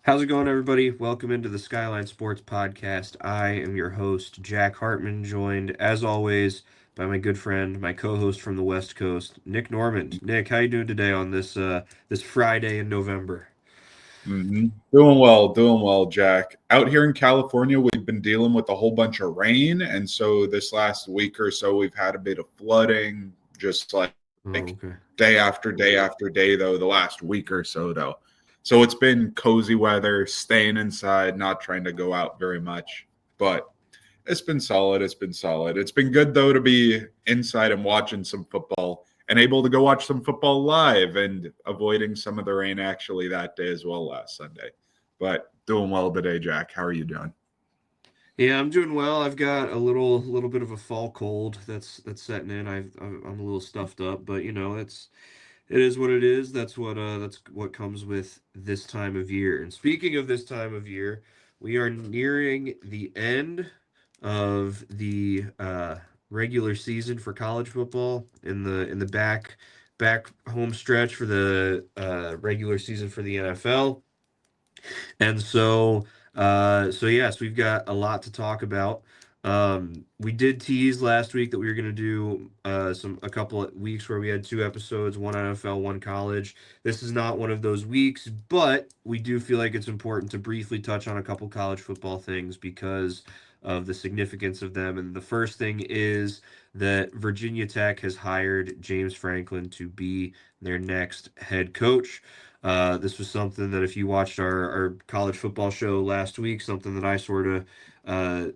How's it going, everybody? Welcome into the Skyline Sports Podcast. I am your host, Jack Hartman, joined, as always, by my good friend, my co-host from the West Coast, Nick Normand. Nick, how you doing today on this Friday in November? Doing well, Jack. Out here in California, we've been dealing with a whole bunch of rain, and so this last week or so, we've had a bit of flooding, just Oh, like okay. day after day after day, though, the last week or so, though. So it's been cozy weather, staying inside, not trying to go out very much, but it's been solid. It's been solid. It's been good though to be inside and watching some football and able to go watch some football live and avoiding some of the rain actually that day as well last Sunday. But doing well today, Jack. How are you doing? Yeah, I'm doing well. I've got a little bit of a fall cold that's setting in. I'm a little stuffed up, but it is what it is. That's what comes with this time of year. And speaking of this time of year, we are nearing the end of the regular season for college football in the back home stretch for the regular season for the NFL. And so yes, we've got a lot to talk about. We did tease last week that we were going to do a couple of weeks where we had two episodes, one NFL, one college. This is not one of those weeks, but we do feel like it's important to briefly touch on a couple college football things because of the significance of them. And the first thing is that Virginia Tech has hired James Franklin to be their next head coach. This was something that if you watched our college football show last week, something that I sort of uh,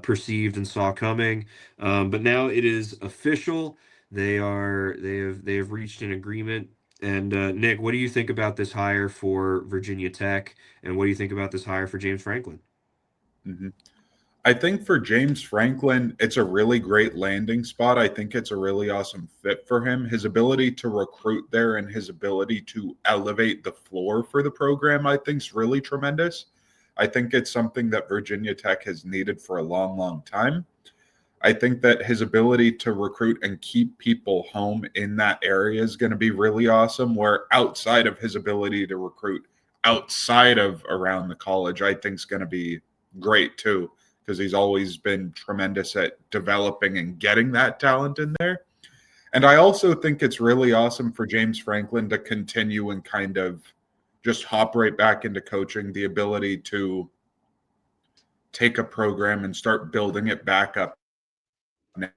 perceived and saw coming. But now it is official. They have reached an agreement. And Nick, what do you think about this hire for Virginia Tech, and what do you think about this hire for James Franklin? hmm I think for James Franklin, it's a really great landing spot. I think it's a really awesome fit for him. His ability to recruit there and his ability to elevate the floor for the program, I think, is really tremendous. I think it's something that Virginia Tech has needed for a long, long time. I think that his ability to recruit and keep people home in that area is going to be really awesome. Where outside of his ability to recruit outside of around the college, I think is going to be great too, because he's always been tremendous at developing and getting that talent in there. And I also think it's really awesome for James Franklin to continue and kind of just hop right back into coaching, the ability to take a program and start building it back up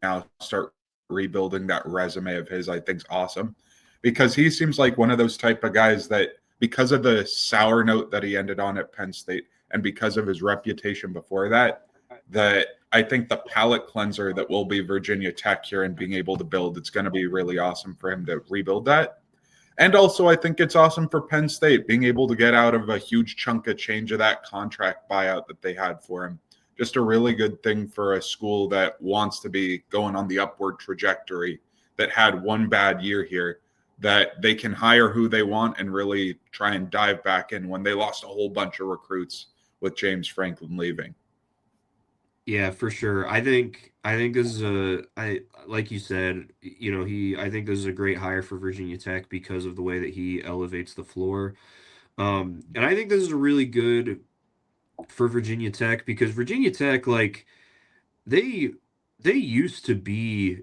now, start rebuilding that resume of his, I think is awesome, because he seems like one of those type of guys that, because of the sour note that he ended on at Penn State and because of his reputation before that, that I think the palate cleanser that will be Virginia Tech here and being able to build, it's going to be really awesome for him to rebuild that. And also, I think it's awesome for Penn State being able to get out of a huge chunk of change of that contract buyout that they had for him. Just a really good thing for a school that wants to be going on the upward trajectory, that had one bad year here, that they can hire who they want and really try and dive back in when they lost a whole bunch of recruits with James Franklin leaving. Yeah, for sure. I think this is a I like you said, I think this is a great hire for Virginia Tech because of the way that he elevates the floor. And I think this is a really good for Virginia Tech because Virginia Tech, like they they used to be,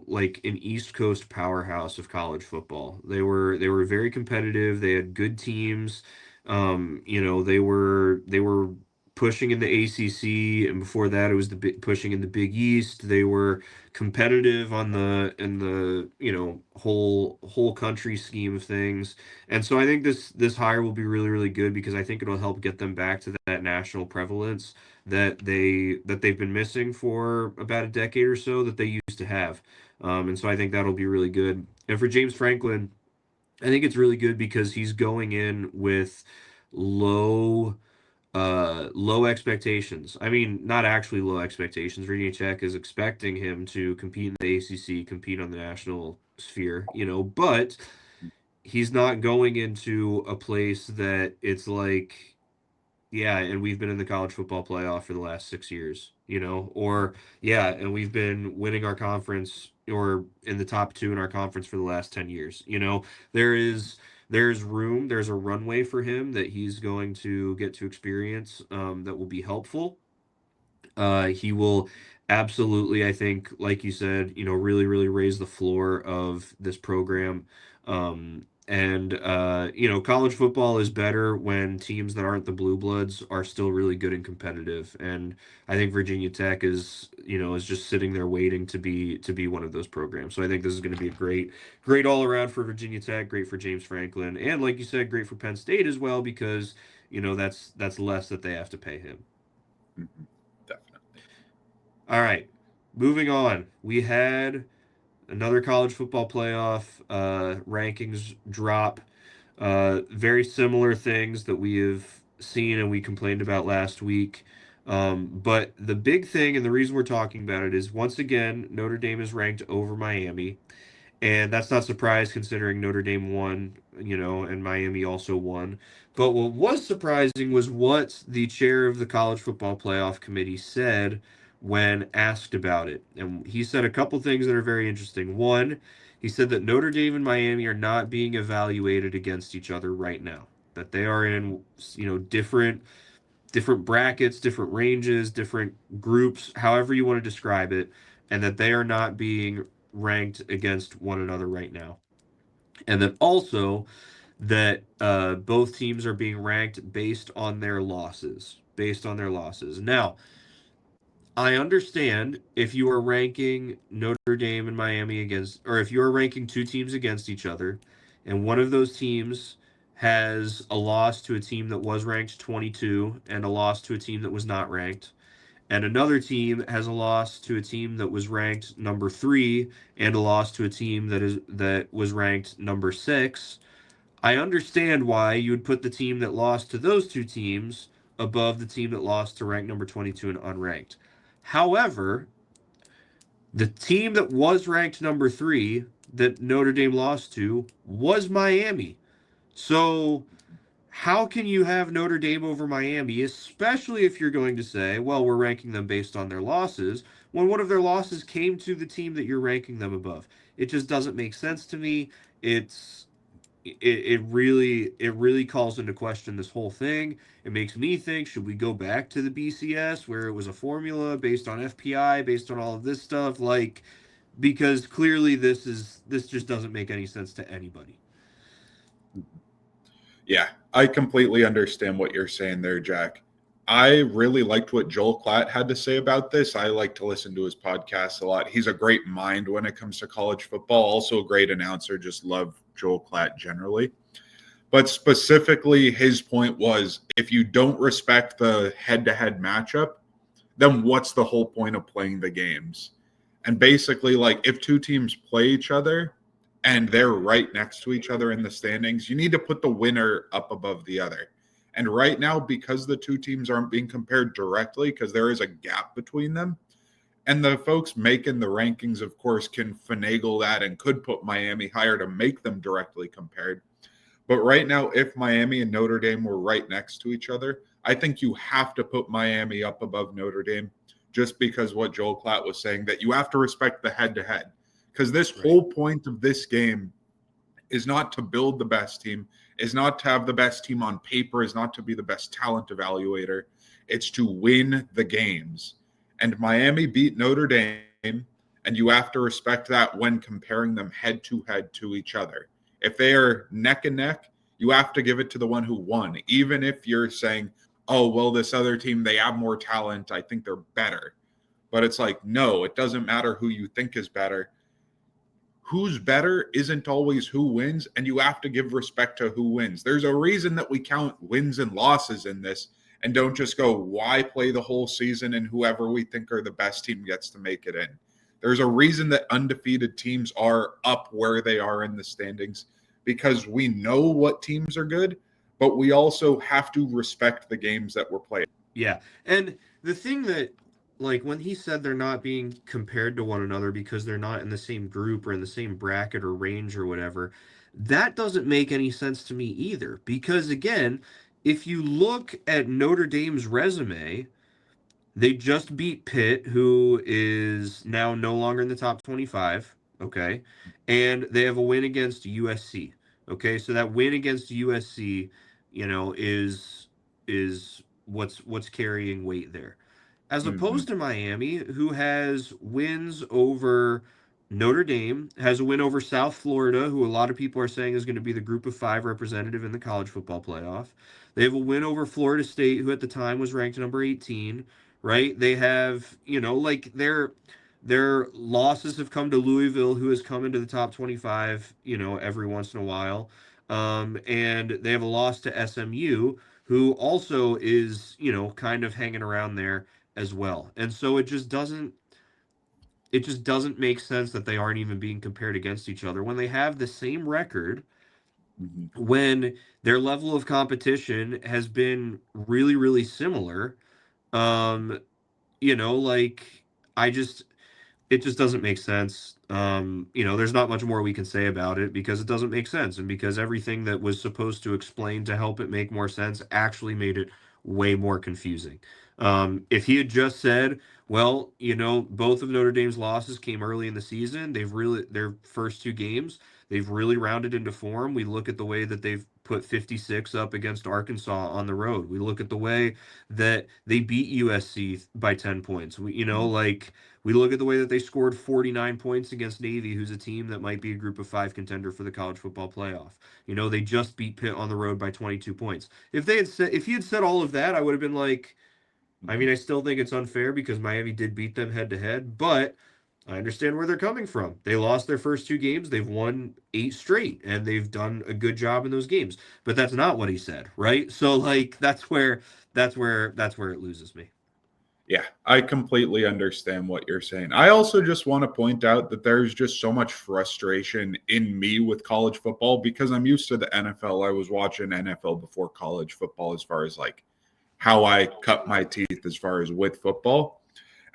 like an East Coast powerhouse of college football. They were very competitive. They had good teams. They were pushing in the ACC, and before that, it was pushing in the Big East. They were competitive on the in the whole country scheme of things. And so I think this hire will be really really good because I think it'll help get them back to that national prevalence that they've been missing for about a decade or so that they used to have. And so I think that'll be really good. And for James Franklin, I think it's really good because he's going in with low low expectations. I mean, not actually low expectations. Virginia Tech is expecting him to compete in the ACC, compete on the national sphere, but he's not going into a place that it's like, yeah, and we've been in the college football playoff for the last 6 years, or yeah, and we've been winning our conference or in the top two in our conference for the last 10 years. There is there's a runway for him that he's going to get to experience that will be helpful. He will absolutely, I think, like you said, really, really raise the floor of this program. College football is better when teams that aren't the Blue Bloods are still really good and competitive. And I think Virginia Tech is just sitting there waiting to be one of those programs. So I think this is going to be a great all around for Virginia Tech, great for James Franklin, and like you said, great for Penn State as well because that's less that they have to pay him. Mhm. Definitely. All right, moving on. We had another college football playoff rankings drop. Very similar things that we have seen and we complained about last week. But the big thing and the reason we're talking about it is once again, Notre Dame is ranked over Miami. And that's not surprised considering Notre Dame won, and Miami also won. But what was surprising was what the chair of the College Football Playoff Committee said when asked about it. And he said a couple things that are very interesting. One, he said that Notre Dame and Miami are not being evaluated against each other right now. That they are in, different brackets, different ranges, different groups, however you want to describe it, and that they are not being ranked against one another right now. And then also that both teams are being ranked based on their losses. Based on their losses. Now, I understand if you are ranking Notre Dame and Miami against, or if you are ranking two teams against each other, and one of those teams has a loss to a team that was ranked 22 and a loss to a team that was not ranked, and another team has a loss to a team that was ranked number 3 and a loss to a team that was ranked number 6. I understand why you would put the team that lost to those two teams above the team that lost to rank number 22 and unranked. However, the team that was ranked number 3 that Notre Dame lost to was Miami. So how can you have Notre Dame over Miami, especially if you're going to say, well, we're ranking them based on their losses, when one of their losses came to the team that you're ranking them above? It just doesn't make sense to me. It really calls into question this whole thing. It makes me think, should we go back to the BCS where it was a formula based on FPI, based on all of this stuff? Like, because clearly this just doesn't make any sense to anybody. Yeah, I completely understand what you're saying there, Jack. I really liked what Joel Klatt had to say about this. I like to listen to his podcast a lot. He's a great mind when it comes to college football, also a great announcer. Just love Joel Klatt generally. But specifically, his point was if you don't respect the head to head matchup, then what's the whole point of playing the games? And basically, like if two teams play each other and they're right next to each other in the standings, you need to put the winner up above the other. And right now, because the two teams aren't being compared directly, because there is a gap between them, and the folks making the rankings, of course, can finagle that and could put Miami higher to make them directly compared. But right now, if Miami and Notre Dame were right next to each other, I think you have to put Miami up above Notre Dame just because what Joel Klatt was saying, that you have to respect the head to head. Because this Right. whole point of this game is not to build the best team, is not to have the best team on paper, is not to be the best talent evaluator. It's to win the games. And Miami beat Notre Dame, and you have to respect that when comparing them head to each other. If they are neck and neck, you have to give it to the one who won, even if you're saying, oh, well, this other team, they have more talent. I think they're better. But it's like, no, it doesn't matter who you think is better. Who's better isn't always who wins, and you have to give respect to who wins. There's a reason that we count wins and losses in this and don't just go, why play the whole season and whoever we think are the best team gets to make it in. There's a reason that undefeated teams are up where they are in the standings because we know what teams are good, but we also have to respect the games that we're playing. Yeah. And the thing that, like, when he said they're not being compared to one another because they're not in the same group or in the same bracket or range or whatever, that doesn't make any sense to me either. Because, again, if you look at Notre Dame's resume, they just beat Pitt, who is now no longer in the top 25. Okay. And they have a win against USC. Okay, so that win against USC, is what's carrying weight there. As Hmm. opposed to Miami, who has wins over Notre Dame, has a win over South Florida, who a lot of people are saying is going to be the group of five representative in the college football playoff. They have a win over Florida State, who at the time was ranked number 18, right? They have, like their losses have come to Louisville, who has come into the top 25, every once in a while. And they have a loss to SMU, who also is, kind of hanging around there as well. And so it just doesn't make sense that they aren't even being compared against each other when they have the same record, Hmm. when their level of competition has been really, really similar. Um, like I just it just doesn't make sense. There's not much more we can say about it because it doesn't make sense, and because everything that was supposed to explain to help it make more sense actually made it way more confusing. If he had just said, "Well, both of Notre Dame's losses came early in the season. Their first two games, they've really rounded into form. We look at the way that they've put 56 up against Arkansas on the road. We look at the way that they beat USC by 10 points. We look at the way that they scored 49 points against Navy, who's a team that might be a group of five contender for the college football playoff. They just beat Pitt on the road by 22 points. If he had said all of that, I would have been like, I mean, Hmm. I still think it's unfair because Miami did beat them head to head, but I understand where they're coming from. They lost their first two games, they've won 8 straight, and they've done a good job in those games. But that's not what he said, right? So like that's where it loses me. Yeah, I completely understand what you're saying. I also just want to point out that there's just so much frustration in me with college football because I'm used to the NFL. I was watching NFL before college football as far as like how I cut my teeth as far as with football.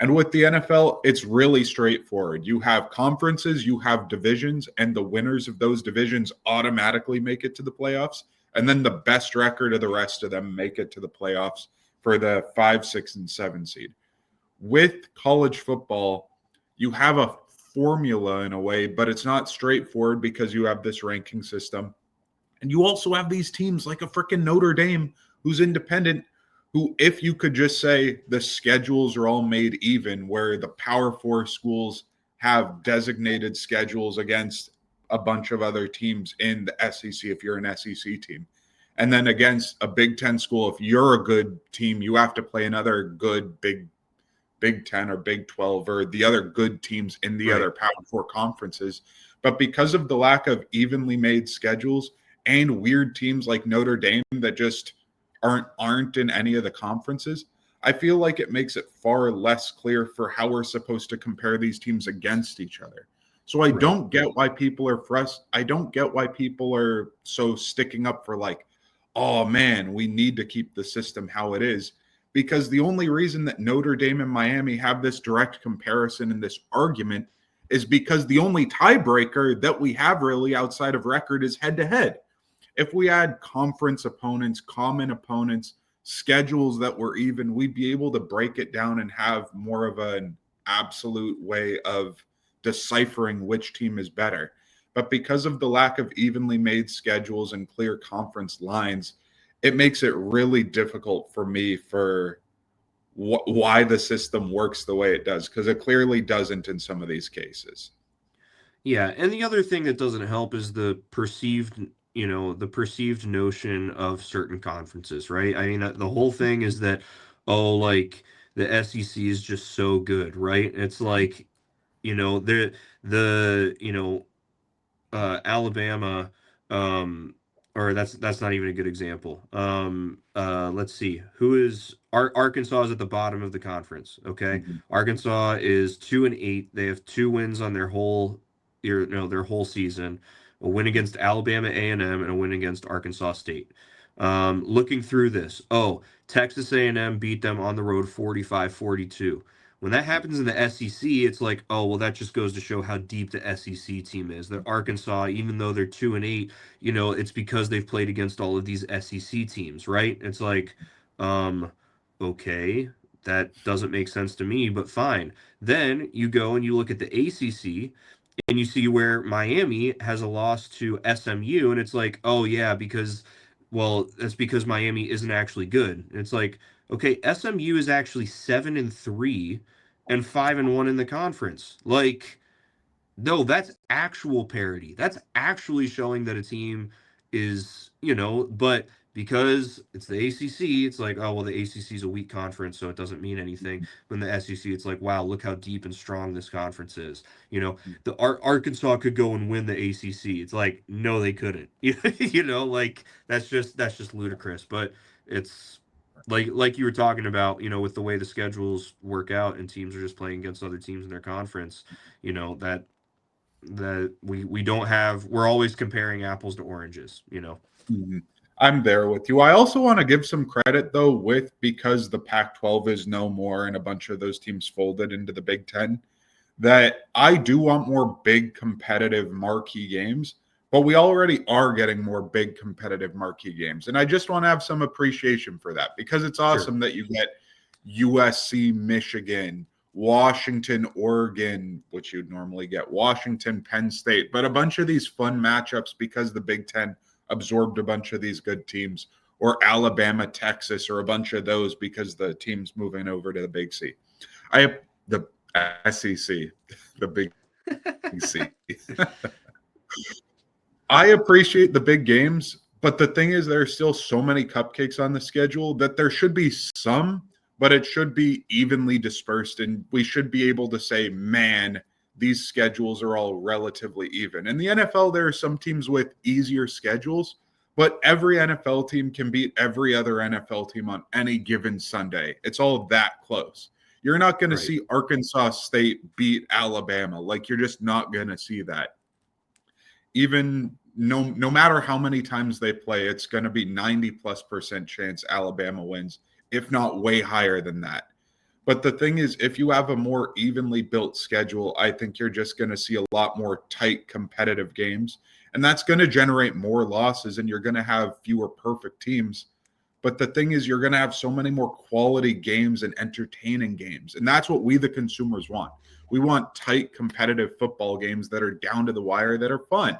And with the NFL, it's really straightforward. You have conferences, you have divisions, and the winners of those divisions automatically make it to the playoffs. And then the best record of the rest of them make it to the playoffs for the 5, 6, and 7 seed. With college football, you have a formula in a way, but it's not straightforward because you have this ranking system. And you also have these teams like a freaking Notre Dame who's independent, who, if you could just say the schedules are all made even, where the Power Four schools have designated schedules against a bunch of other teams in the SEC, if you're an SEC team. And then against a Big Ten school, if you're a good team, you have to play another good Big Ten or Big 12 or the other good teams in the Right. other Power Four conferences. But because of the lack of evenly made schedules and weird teams like Notre Dame that just aren't in any of the conferences, I feel like it makes it far less clear for how we're supposed to compare these teams against each other. So I Right. don't get why people are I don't get why people are so sticking up for like, oh man, we need to keep the system how it is, because the only reason that Notre Dame and Miami have this direct comparison in this argument is because the only tiebreaker that we have really outside of record is head to head. If we had conference opponents, common opponents, schedules that were even, we'd be able to break it down and have more of an absolute way of deciphering which team is better. But because of the lack of evenly made schedules and clear conference lines, it makes it really difficult for me for why the system works the way it does, because it clearly doesn't in some of these cases. Yeah, and the other thing that doesn't help is the perceived notion of certain conferences, right? I mean, the whole thing is that, oh, like the SEC is just so good, right? It's like, the Alabama, um, or that's not even a good example. Let's see, Arkansas is at the bottom of the conference. Okay, Mhm. Arkansas is 2-8. They have two wins on their whole season. A win against Alabama A&M and a win against Arkansas State. Looking through this, Texas A&M beat them on the road 45-42. When that happens in the SEC, it's like, oh, well, that just goes to show how deep the SEC team is. That Arkansas, even though they're 2-8, it's because they've played against all of these SEC teams, right? It's like, um, okay, that doesn't make sense to me, but fine. Then you go and you look at the ACC, And you see where Miami has a loss to SMU, and it's like, oh yeah, because well, that's because Miami isn't actually good. And it's like, okay, SMU is actually 7-3 and 5-1 in the conference. Like, no, that's actual parity. That's actually showing that a team is, but because it's the ACC, it's like, oh, well, the ACC is a weak conference, so it doesn't mean anything. When the SEC, it's like, wow, look how deep and strong this conference is. The Arkansas could go and win the ACC. It's like, no, they couldn't. Like that's just ludicrous. But it's like you were talking about, with the way the schedules work out and teams are just playing against other teams in their conference, that we don't have, we're always comparing apples to oranges. Mhm. I'm there with you. I also want to give some credit though, because the Pac-12 is no more and a bunch of those teams folded into the Big Ten, that I do want more big competitive marquee games, but we already are getting more big competitive marquee games. And I just want to have some appreciation for that, because it's Sure. awesome that you get USC, Michigan, Washington, Oregon, which you'd normally get, Washington, Penn State, but a bunch of these fun matchups because the Big Ten absorbed a bunch of these good teams, or Alabama, Texas, or a bunch of those because the team's moving over to the Big C. The SEC, the Big C. I appreciate the big games, but the thing is, there are still so many cupcakes on the schedule that there should be some, but it should be evenly dispersed. And we should be able to say, man, these schedules are all relatively even. In the NFL, there are some teams with easier schedules, but every NFL team can beat every other NFL team on any given Sunday. It's all that close. You're not going to Right. see Arkansas State beat Alabama. Like, you're just not going to see that. Even no matter how many times they play, it's going to be 90+% chance Alabama wins, if not way higher than that. But the thing is, if you have a more evenly built schedule, I think you're just going to see a lot more tight competitive games. And that's going to generate more losses, and you're going to have fewer perfect teams. But the thing is, you're going to have so many more quality games and entertaining games. And that's what we, the consumers, want. We want tight, competitive football games that are down to the wire, that are fun.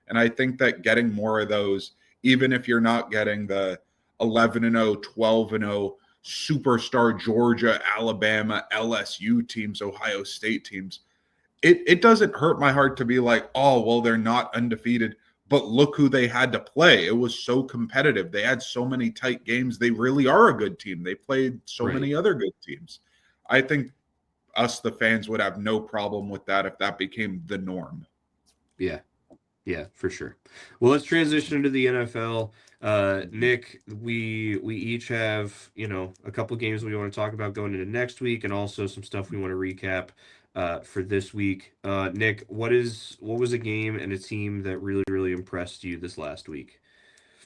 And I think that getting more of those, even if you're not getting the 11-0, 12-0 superstar Georgia, Alabama, LSU teams, Ohio State teams, it doesn't hurt my heart to be like, oh, well, they're not undefeated, but look who they had to play. It was so competitive. They had so many tight games. They really are a good team. They played so Right. many other good teams. I think us, the fans, would have no problem with that if that became the norm. Yeah. Yeah, for sure. Well, let's transition into the NFL. Nick, we each have, a couple games we want to talk about going into next week, and also some stuff we want to recap for this week. Nick, what was a game and a team that really, really impressed you this last week?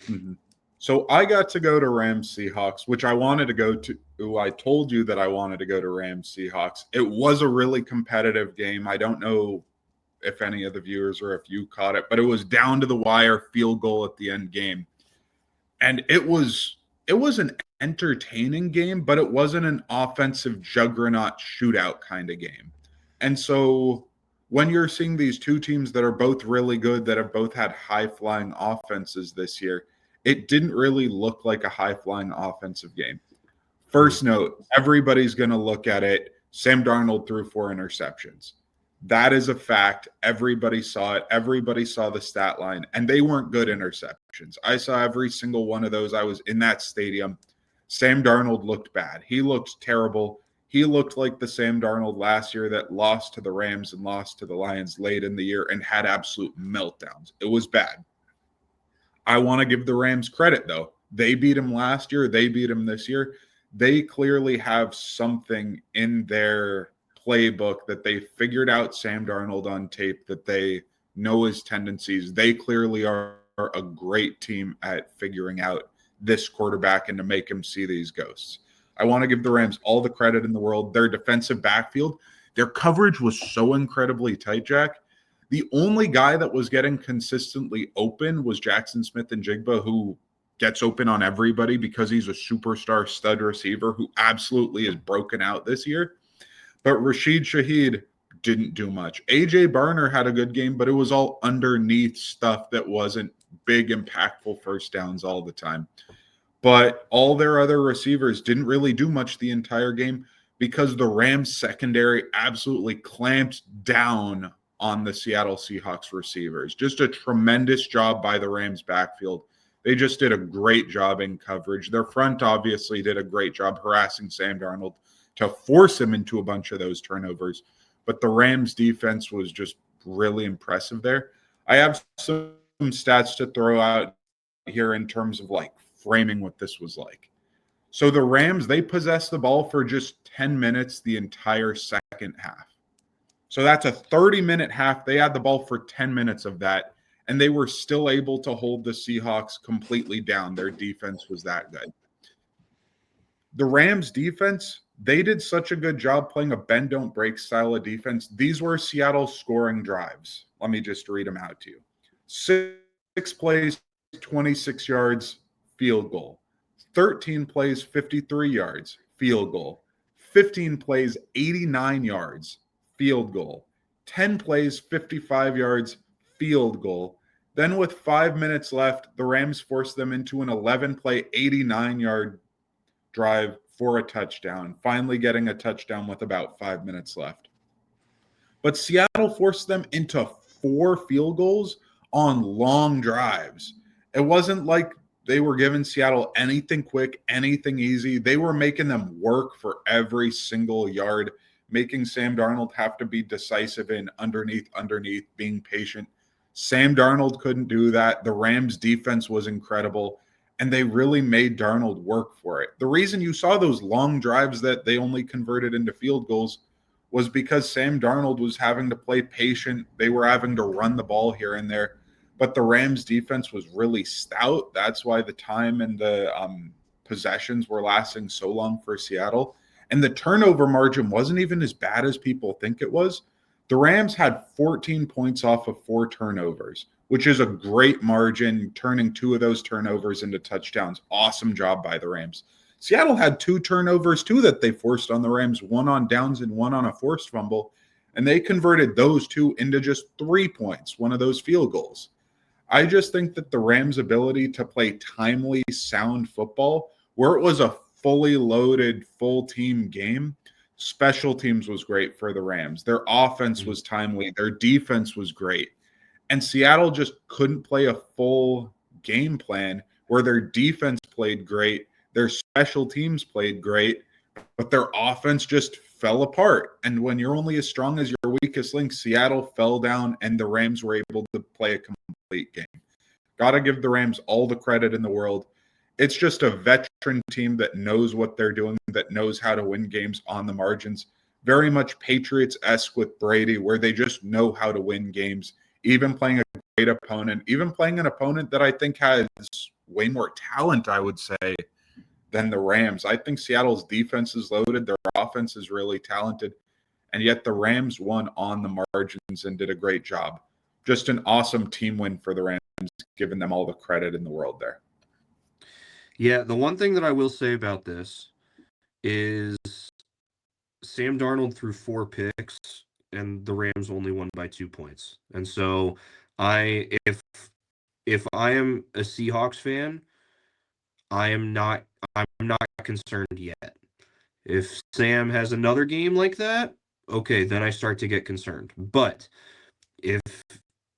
Mhm. So I got to go to Rams Seahawks, which I wanted to go to. I told you that I wanted to go to Rams Seahawks. It was a really competitive game. I don't know if any of the viewers or if you caught it, but it was down to the wire, field goal at the end game. And it was an entertaining game, but it wasn't an offensive juggernaut shootout kind of game. And so when you're seeing these two teams that are both really good, that have both had high flying offenses this year, it didn't really look like a high flying offensive game. Mhm. First note, everybody's going to look at it. Sam Darnold threw 4 interceptions. That is a fact. Everybody saw it. Everybody saw the stat line, and they weren't good interceptions. I saw every single one of those. I was in that stadium. Sam Darnold looked bad. He looked terrible. He looked like the Sam Darnold last year that lost to the Rams and lost to the Lions late in the year and had absolute meltdowns. It was bad. I want to give the Rams credit, though. They beat him last year. They beat him this year. They clearly have something in their playbook that they figured out Sam Darnold on tape, that they know his tendencies. They clearly are a great team at figuring out this quarterback and to make him see these ghosts. I want to give the Rams all the credit in the world. Their defensive backfield, their coverage was so incredibly tight, Jack. The only guy that was getting consistently open was Jackson Smith and Jigba, who gets open on everybody because he's a superstar stud receiver who absolutely is broken out this year. But Rashid Shaheed didn't do much. AJ Barner had a good game, but it was all underneath stuff that wasn't big, impactful first downs all the time. But all their other receivers didn't really do much the entire game because the Rams secondary absolutely clamped down on the Seattle Seahawks receivers. Just a tremendous job by the Rams backfield. They just did a great job in coverage. Their front obviously did a great job harassing Sam Darnold to force him into a bunch of those turnovers. But the Rams defense was just really impressive there. I have some stats to throw out here in terms of like framing what this was like. So the Rams, they possessed the ball for just 10 minutes the entire second half. So that's a 30-minute half. They had the ball for 10 minutes of that, and they were still able to hold the Seahawks completely down. Their defense was that good. The Rams defense, they did such a good job playing a bend don't break style of defense. These were Seattle scoring drives. Let me just read them out to you. 6 plays, 26 yards, field goal. 13 plays, 53 yards, field goal. 15 plays, 89 yards, field goal. 10 plays, 55 yards, field goal. Then with 5 minutes left, the Rams forced them into an 11-play, 89-yard drive for a touchdown, finally getting a touchdown with about 5 minutes left. But Seattle forced them into 4 field goals on long drives. It wasn't like they were giving Seattle anything quick, anything easy. They were making them work for every single yard, making Sam Darnold have to be decisive in underneath, being patient. Sam Darnold couldn't do that. The Rams defense was incredible, and they really made Darnold work for it. The reason you saw those long drives that they only converted into field goals was because Sam Darnold was having to play patient. They were having to run the ball here and there. But the Rams defense was really stout. That's why the time and the possessions were lasting so long for Seattle. And the turnover margin wasn't even as bad as people think it was. The Rams had 14 points off of 4 turnovers, which is a great margin, turning 2 of those turnovers into touchdowns. Awesome job by the Rams. Seattle had 2 turnovers too that they forced on the Rams, one on downs and one on a forced fumble. And they converted those 2 into just 3 points, one of those field goals. I just think that the Rams' ability to play timely, sound football, where it was a fully loaded, full team game, special teams was great for the Rams. Their offense was timely. Their defense was great. And Seattle just couldn't play a full game plan where their defense played great, their special teams played great, but their offense just fell apart. And when you're only as strong as your weakest link, Seattle fell down and the Rams were able to play a complete game. Got to give the Rams all the credit in the world. It's just a veteran team that knows what they're doing, that knows how to win games on the margins. Very much Patriots-esque with Brady, where they just know how to win games, even playing a great opponent, even playing an opponent that I think has way more talent, I would say, than the Rams. I think Seattle's defense is loaded. Their offense is really talented. And yet the Rams won on the margins and did a great job. Just an awesome team win for the Rams, giving them all the credit in the world there. Yeah, the one thing that I will say about this is Sam Darnold threw 4 picks and the Rams only won by 2 points. And so if I am a Seahawks fan, I'm not concerned yet. If Sam has another game like that, okay, then I start to get concerned. But if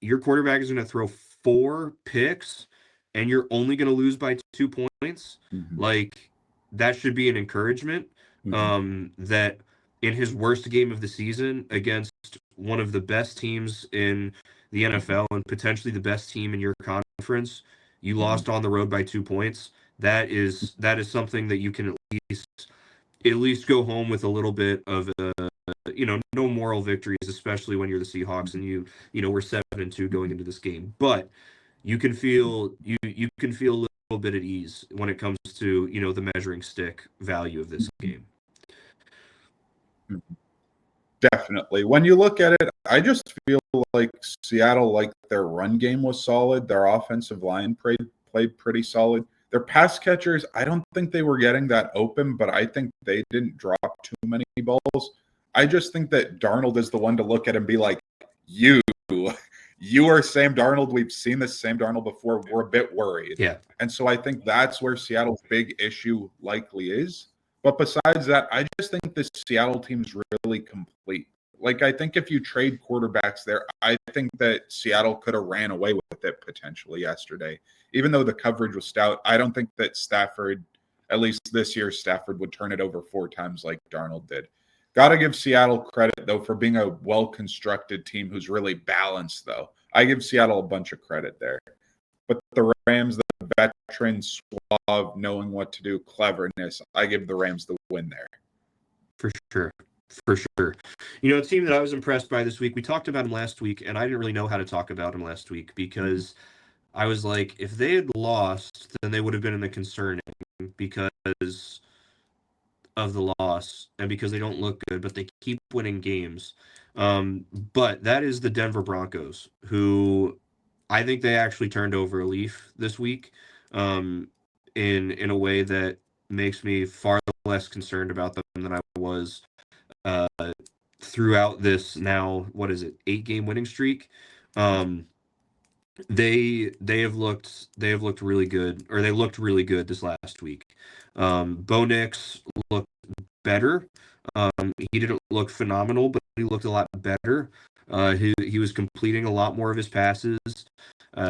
your quarterback is going to throw 4 picks and you're only going to lose by 2 points, like that should be an encouragement. That in his worst game of the season against one of the best teams in the NFL and potentially the best team in your conference, you lost on the road by 2 points. That is something that you can at least go home with a little bit of no moral victories, especially when you're the Seahawks and we're 7-2 going into this game. But you can feel you can feel a little bit at ease when it comes to the measuring stick value of this game. Definitely. When you look at it, I just feel like Seattle, like their run game was solid. Their offensive line played pretty solid. Their pass catchers, I don't think they were getting that open, but I think they didn't drop too many balls. I just think that Darnold is the one to look at and be like, you are Sam Darnold. We've seen this Sam Darnold before. We're a bit worried. Yeah. And so I think that's where Seattle's big issue likely is. But besides that, I just think this Seattle team's really complete. Like, I think if you trade quarterbacks there, I think that Seattle could have ran away with it potentially yesterday. Even though the coverage was stout, I don't think that Stafford, at least this year, Stafford would turn it over 4 times like Darnold did. Got to give Seattle credit, though, for being a well-constructed team who's really balanced, though. I give Seattle a bunch of credit there. But the Rams, the veteran suave, knowing what to do, cleverness, I give the Rams the win there. For sure. For sure. You know, a team that I was impressed by this week, we talked about him last week, and I didn't really know how to talk about him last week because I was like, if they had lost, then they would have been in the concerning because of the loss and because they don't look good, but they keep winning games. But that is the Denver Broncos, who I think they actually turned over a leaf this week, in a way that makes me far less concerned about them than I was uh, throughout this now, what is it, 8-game winning streak. They have looked really good, or they looked really good this last week. Bo Nix looked better. He didn't look phenomenal, but he looked a lot better. He was completing a lot more of his passes.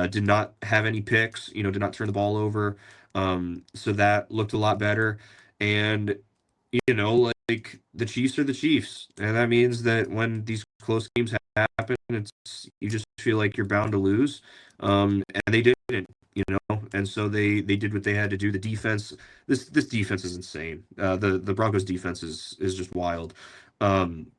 Did not have any picks. Did not turn the ball over. So that looked a lot better. And like the Chiefs are the Chiefs, and that means that when these close games happen, you just feel like you're bound to lose. And they didn't, and so they did what they had to do. The defense, this defense is insane. The Broncos defense is just wild. And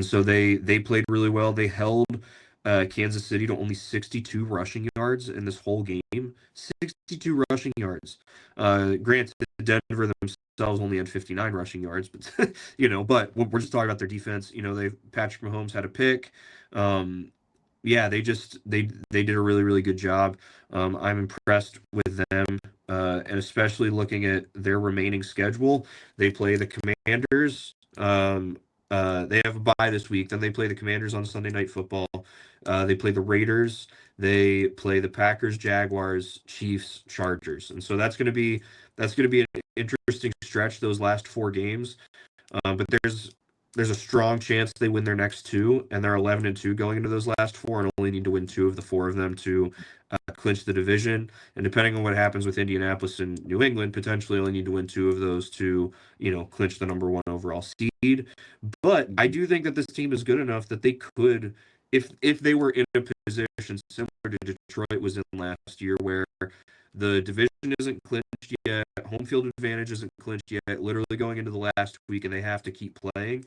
so they played really well. They held Kansas City to only 62 rushing yards in this whole game. 62 rushing yards. Granted, Denver themselves only had 59 rushing yards, but but we're just talking about their defense. Patrick Mahomes had a pick. Yeah, they did a really, really good job. I'm impressed with them, and especially looking at their remaining schedule. They play the Commanders. They have a bye this week. Then they play the Commanders on Sunday Night Football. They play the Raiders. They play the Packers, Jaguars, Chiefs, Chargers, and so that's going to be an interesting stretch. Those last 4 games, but there's a strong chance they win their next 2, and they're 11-2 going into those last 4, and only need to win 2 of the 4 of them to clinch the division. And depending on what happens with Indianapolis and New England, potentially only need to win 2 of those to clinch the number 1 overall seed. But I do think that this team is good enough that they could, if they were in a position similar to Detroit was in last year, where the division isn't clinched yet, home field advantage isn't clinched yet, literally going into the last week, and they have to keep playing.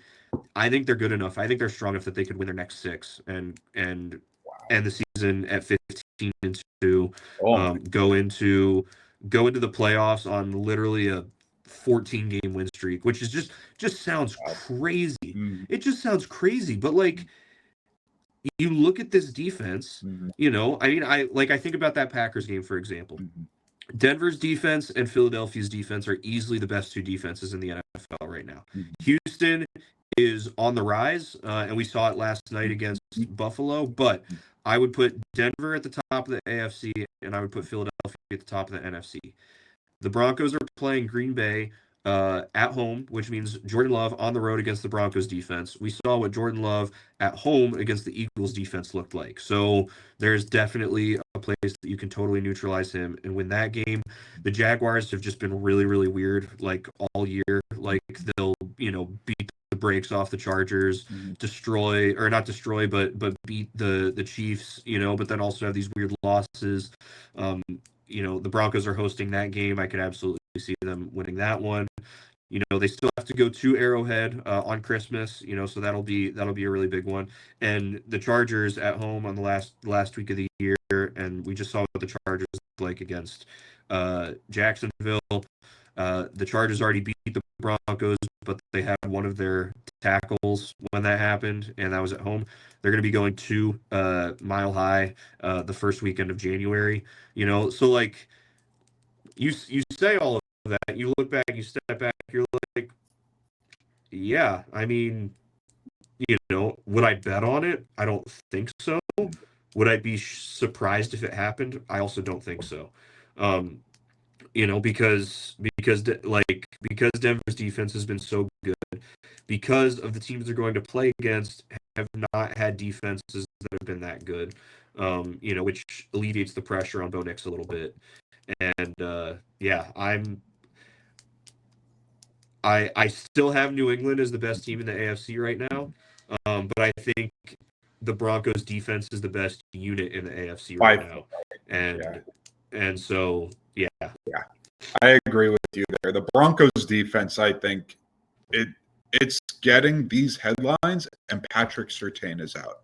I think they're good enough. I think they're strong enough that they could win their next 6 and end the season at 15-2. Go into the playoffs on literally a 14-game win streak, which is just sounds crazy. It just sounds crazy, but like, you look at this defense, I think about that Packers game, for example. Denver's defense and Philadelphia's defense are easily the best 2 defenses in the NFL right now. Houston is on the rise, and we saw it last night against Buffalo, but I would put Denver at the top of the AFC, and I would put Philadelphia at the top of the NFC. The Broncos are playing Green Bay at home, which means Jordan Love on the road against the Broncos defense. We saw what Jordan Love at home against the Eagles defense looked like. So there's definitely a place that you can totally neutralize him and win that game. The Jaguars have just been really, really weird, like all year. Like they'll, beat the brakes off the Chargers, destroy, or not destroy, but beat the Chiefs, but then also have these weird losses. The Broncos are hosting that game. I could absolutely see them winning that one. They still have to go to Arrowhead on Christmas, so that'll be a really big one. And the Chargers at home on the last week of the year, and we just saw what the Chargers look like against Jacksonville. The Chargers already beat the Broncos, but they had one of their tackles when that happened, and that was at home. They're going to be going to Mile High the first weekend of January. So like you say all of that, you look back, you step back, you're like, Yeah, I mean, would I bet on it? I don't think so. Would I be surprised if it happened? I also don't think so. Um, because Denver's defense has been so good, because of the teams they're going to play against have not had defenses that have been that good. Which alleviates the pressure on Bo Nix a little bit. And yeah, I still have New England as the best team in the AFC right now. But I think the Broncos defense is the best unit in the AFC right now. Yeah. And so yeah. Yeah. I agree with you there. The Broncos defense, I think it's getting these headlines, and Patrick Surtain is out.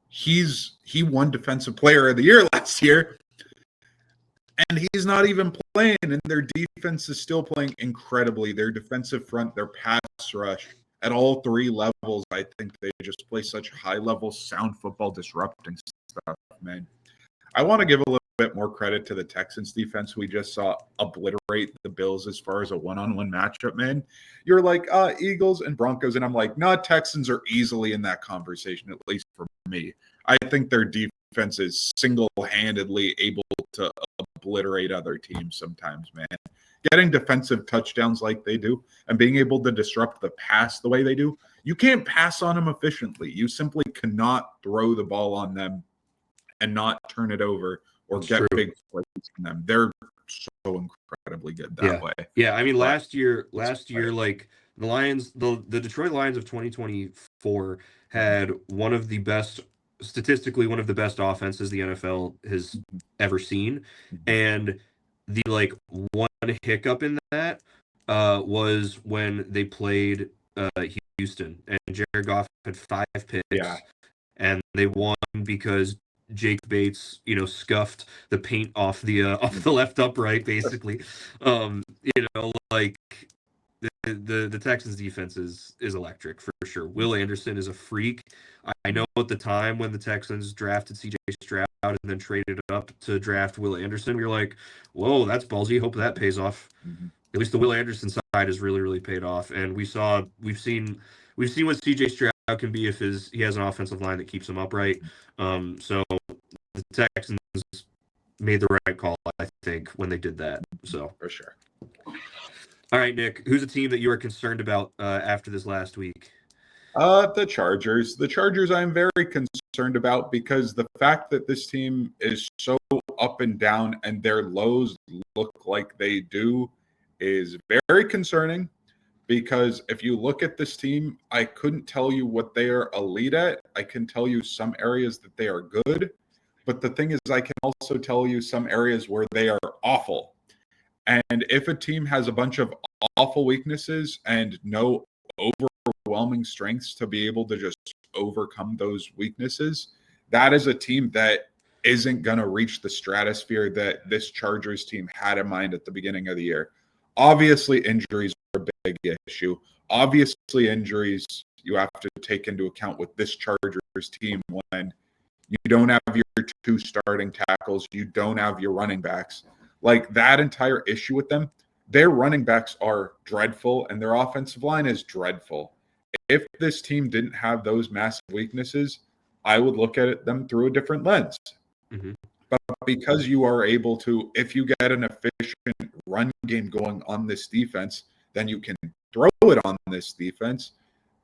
He won Defensive Player of the Year last year, and he's not even playing, and their defense is still playing incredibly. Their defensive front, their pass rush, at all three levels, I think they just play such high-level, sound football, disrupting stuff, man. I want to give a little bit more credit to the Texans defense. We just saw obliterate the Bills as far as a one-on-one matchup, man. You're like, Eagles and Broncos, and I'm like, no, Texans are easily in that conversation, at least for me. I think their defense is single-handedly able to obliterate other teams sometimes, man. Getting defensive touchdowns like they do and being able to disrupt the pass the way they do, you can't pass on them efficiently. You simply cannot throw the ball on them and not turn it over or It's get true. big plays from them. They're so incredibly good that way. Yeah, I mean last year, like the Lions, the Detroit Lions of 2024 had statistically one of the best offenses the NFL has ever seen. And the like one hiccup in that was when they played Houston, and Jared Goff had 5 picks. Yeah. And they won because Jake Bates, scuffed the paint off the left upright, basically. Like the Texans defense is electric for sure. Will Anderson is a freak. I know at the time when the Texans drafted C.J. Stroud and then traded up to draft Will Anderson, we were like, whoa, that's ballsy. Hope that pays off. At least the Will Anderson side has really, really paid off. And we've seen what C.J. Stroud can be if he has an offensive line that keeps him upright. So the Texans made the right call, I think, when they did that. So for sure. All right, Nick, who's a team that you are concerned about after this last week? The Chargers. The Chargers I'm very concerned about because the fact that this team is so up and down and their lows look like they do is very concerning. Because if you look at this team, I couldn't tell you what they are elite at. I can tell you some areas that they are good. But the thing is, I can also tell you some areas where they are awful. And if a team has a bunch of awful weaknesses and no overwhelming strengths to be able to just overcome those weaknesses, that is a team that isn't going to reach the stratosphere that this Chargers team had in mind at the beginning of the year. Obviously, injuries are a big issue. Obviously, injuries you have to take into account with this Chargers team when you don't have your 2 starting tackles, you don't have your running backs. Like that entire issue with them, their running backs are dreadful and their offensive line is dreadful. If this team didn't have those massive weaknesses, I would look at them through a different lens. Mm-hmm. But because you are able to, if you get an efficient run game going on this defense, then you can throw it on this defense.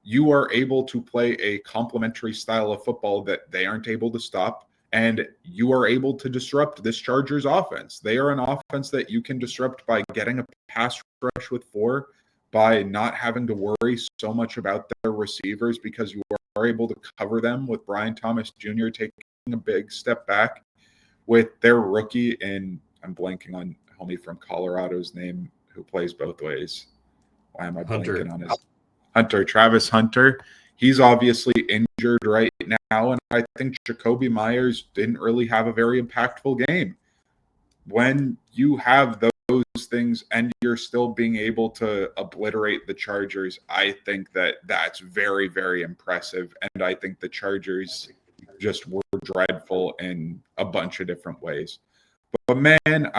You are able to play a complementary style of football that they aren't able to stop. And you are able to disrupt this Chargers offense. They are an offense that you can disrupt by getting a pass rush with 4, by not having to worry so much about their receivers because you are able to cover them with Brian Thomas Jr. taking a big step back with their rookie. And I'm blanking on homie from Colorado's name who plays both ways. Why am I blanking on his Hunter? Travis Hunter. He's obviously injured right now, and I think Jacoby Myers didn't really have a very impactful game. When you have those things and you're still being able to obliterate the Chargers, I think that's very, very impressive. And I think the Chargers just were dreadful in a bunch of different ways. But man,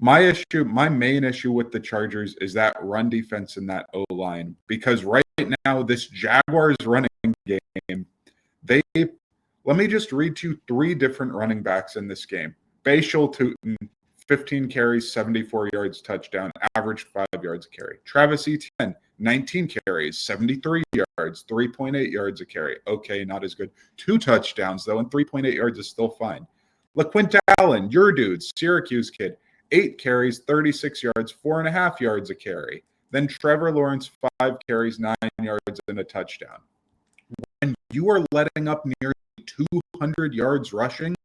My main issue with the Chargers is that run defense and that O line. Because right now, this Jaguars running game, they let me just read to you 3 different running backs in this game. Bashal Tootin, 15 carries, 74 yards, touchdown, averaged 5 yards a carry. Travis Etienne, 19 carries, 73 yards, 3.8 yards a carry. Okay, not as good. 2 touchdowns, though, and 3.8 yards is still fine. LaQuint Allen, your dude, Syracuse kid, 8 carries, 36 yards, 4.5 yards a carry. Then Trevor Lawrence, 5 carries, 9 yards, and a touchdown. When you are letting up nearly 200 yards rushing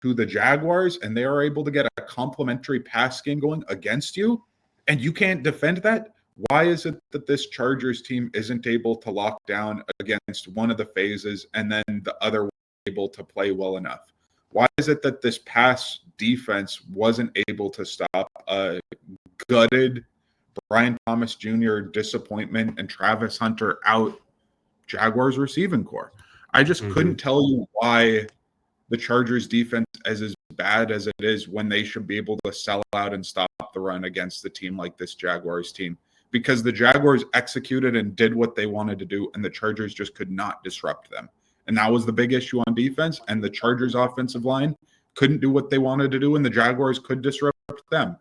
to the Jaguars and they are able to get a complimentary pass game going against you, and you can't defend that, why is it that this Chargers team isn't able to lock down against one of the phases and then the other able to play well enough? Why is it that this pass defense wasn't able to stop a gutted Brian Thomas Jr. disappointment and Travis Hunter out Jaguars receiving core? I just couldn't tell you why the Chargers defense is as bad as it is when they should be able to sell out and stop the run against the team like this Jaguars team. Because the Jaguars executed and did what they wanted to do, and the Chargers just could not disrupt them. And that was the big issue on defense. And the Chargers offensive line couldn't do what they wanted to do, and the Jaguars could disrupt them.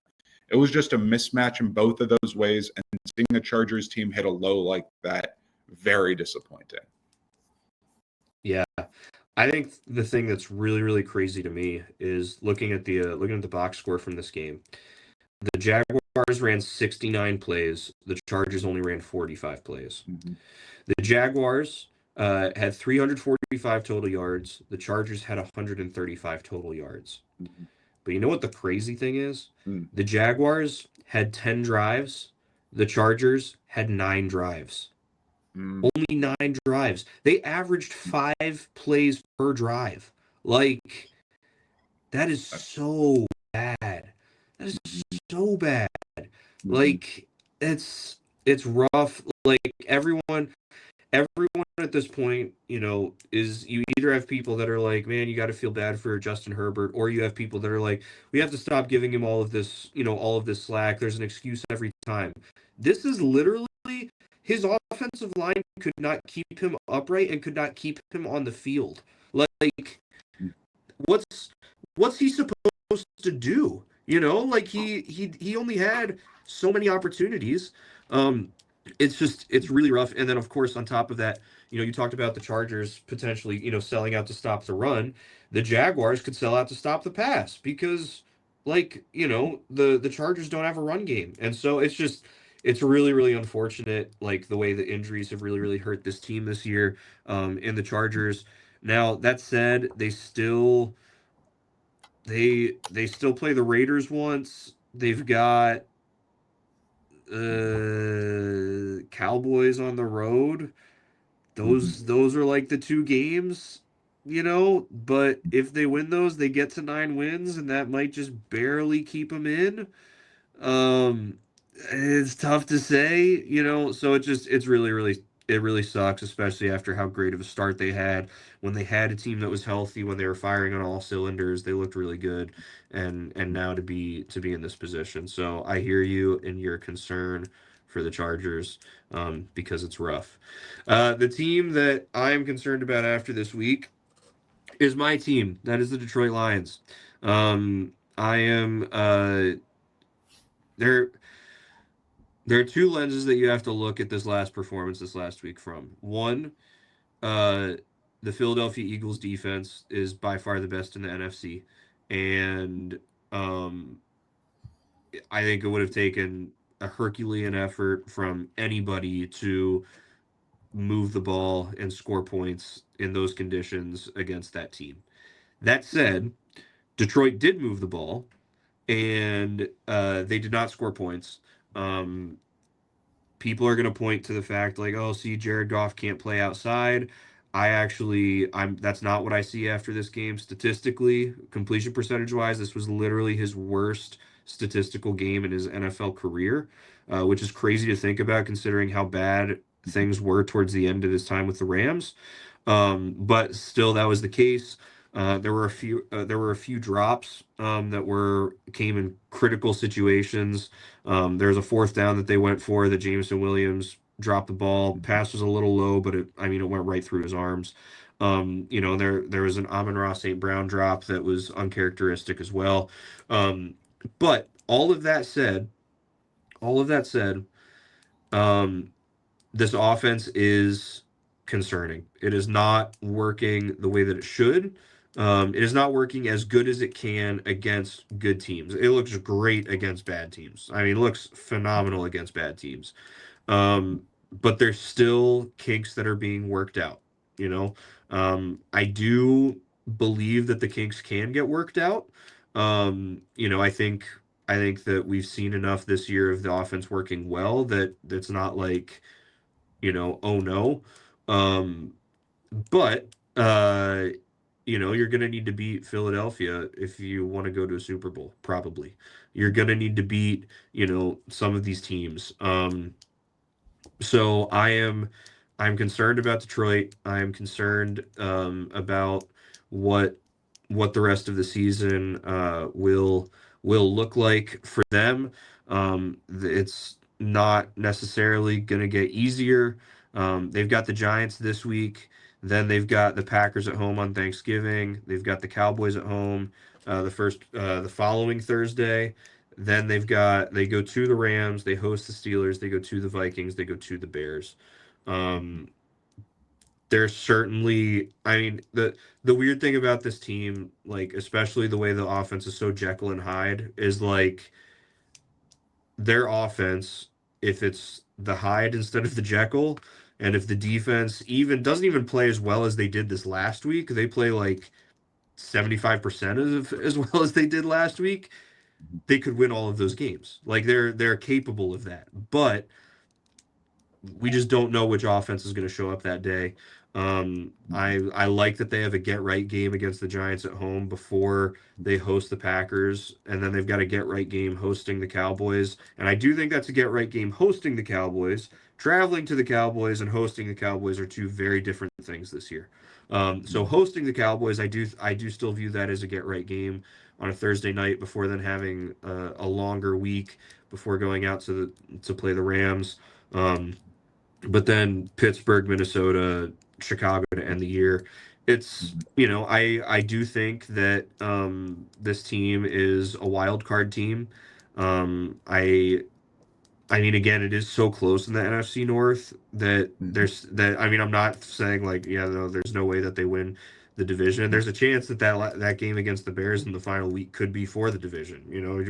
It was just a mismatch in both of those ways. And seeing the Chargers team hit a low like that, very disappointing. Yeah. I think the thing that's really, really crazy to me is looking at the box score from this game. The Jaguars ran 69 plays. The Chargers only ran 45 plays. The Jaguars had 345 total yards. The Chargers had 135 total yards. But you know what the crazy thing is? The Jaguars had 10 drives. The Chargers had 9 drives. Only 9 drives. They averaged 5 plays per drive. Like, that is so bad. That is so bad. Like, it's rough. Like, everyone at this point, is you either have people that are like, man, you got to feel bad for Justin Herbert, or you have people that are like, we have to stop giving him all of this slack. There's an excuse every time. This is literally his offensive line could not keep him upright and could not keep him on the field. Like, what's he supposed to do? Like he only had so many opportunities. It's really rough. And then of course on top of that, you talked about the Chargers potentially, selling out to stop the run. The Jaguars could sell out to stop the pass because the Chargers don't have a run game. And so it's really, really unfortunate, like the way the injuries have really, really hurt this team this year, in the Chargers. Now, that said, they still play the Raiders once. They've got Cowboys on the road. Those are like the 2 games, but if they win those, they get to 9 wins, and that might just barely keep them in. It's tough to say, so it really sucks, especially after how great of a start they had when they had a team that was healthy, when they were firing on all cylinders. They looked really good, and now to be in this position. So I hear you in your concern for the Chargers, because it's rough. The team that I am concerned about after this week is my team. That is the Detroit Lions. I am there are 2 lenses that you have to look at this last performance this last week from. One, the Philadelphia Eagles defense is by far the best in the NFC, and I think it would have taken a Herculean effort from anybody to move the ball and score points in those conditions against that team. That said, Detroit did move the ball, and they did not score points. People are going to point to the fact like, oh, see, Jared Goff can't play outside. That's not what I see after this game statistically. Completion percentage wise, this was literally his worst statistical game in his NFL career, which is crazy to think about considering how bad things were towards the end of his time with the Rams. But still, that was the case. There were a few drops that came in critical situations. There was a fourth down that they went for that Jameson Williams dropped the ball. Pass was a little low, but it went right through his arms. There was an Amon-Ra St. Brown drop that was uncharacteristic as well. But all of that said, um, this offense is concerning. It is not working the way that it should. It is not working as good as it can against good teams. It looks great against bad teams. I mean, it looks phenomenal against bad teams. But there's still kinks that are being worked out. You know, I do believe that the kinks can get worked out. I think that we've seen enough this year of the offense working well that it's not like, oh no. Um, but you're going to need to beat Philadelphia if you want to go to a Super Bowl, probably. You're going to need to beat, some of these teams. So I'm concerned about Detroit. I am concerned about what what the rest of the season will look like for them. It's not necessarily going to get easier. They've got the Giants this week. Then they've got the Packers at home on Thanksgiving. They've got the Cowboys at home the following Thursday. Then they go to the Rams, they host the Steelers, they go to the Vikings, they go to the Bears. Um, there's certainly, I mean, the weird thing about this team, like especially the way the offense is so Jekyll and Hyde, is like their offense, if it's the Hyde instead of the Jekyll, and if the defense even doesn't even play as well as they did this last week, they play like 75% as well as they did last week, they could win all of those games. Like they're capable of that. But we just don't know which offense is going to show up that day. I like that they have a get right game against the Giants at home before they host the Packers, and then they've got a get right game hosting the Cowboys. And I do think that's a get right game hosting the Cowboys. Traveling to the Cowboys and hosting the Cowboys are two very different things this year. So hosting the Cowboys, I do still view that as a get right game on a Thursday night before then having a longer week before going out to play the Rams. Um, but then Pittsburgh, Minnesota, Chicago to end the year. I do think that this team is a wild card team. Um, I I mean, again, it is so close in the NFC North that I'm not saying like, yeah, no, there's no way that they win the division. There's a chance that game against the Bears in the final week could be for the division.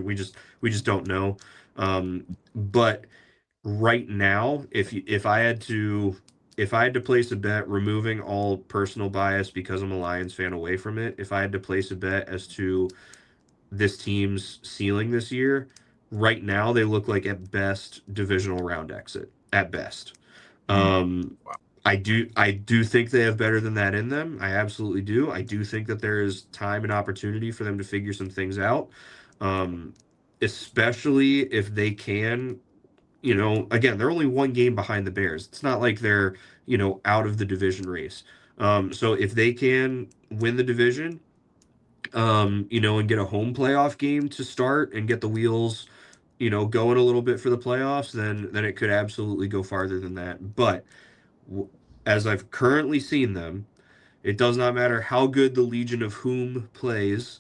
We just don't know. But right now, if I had to place a bet, removing all personal bias because I'm a Lions fan away from it, if I had to place a bet as to this team's ceiling this year, right now they look like at best divisional round exit at best. Um, Wow. I do think they have better than that in them. I absolutely do. I do think that there is time and opportunity for them to figure some things out. Um, Especially if they can, again, they're only one game behind the Bears. It's not like they're, out of the division race. So if they can win the division, and get a home playoff game to start and get the wheels, going a little bit for the playoffs, then it could absolutely go farther than that. But w- as I've currently seen them, it does not matter how good the Legion of Whom plays,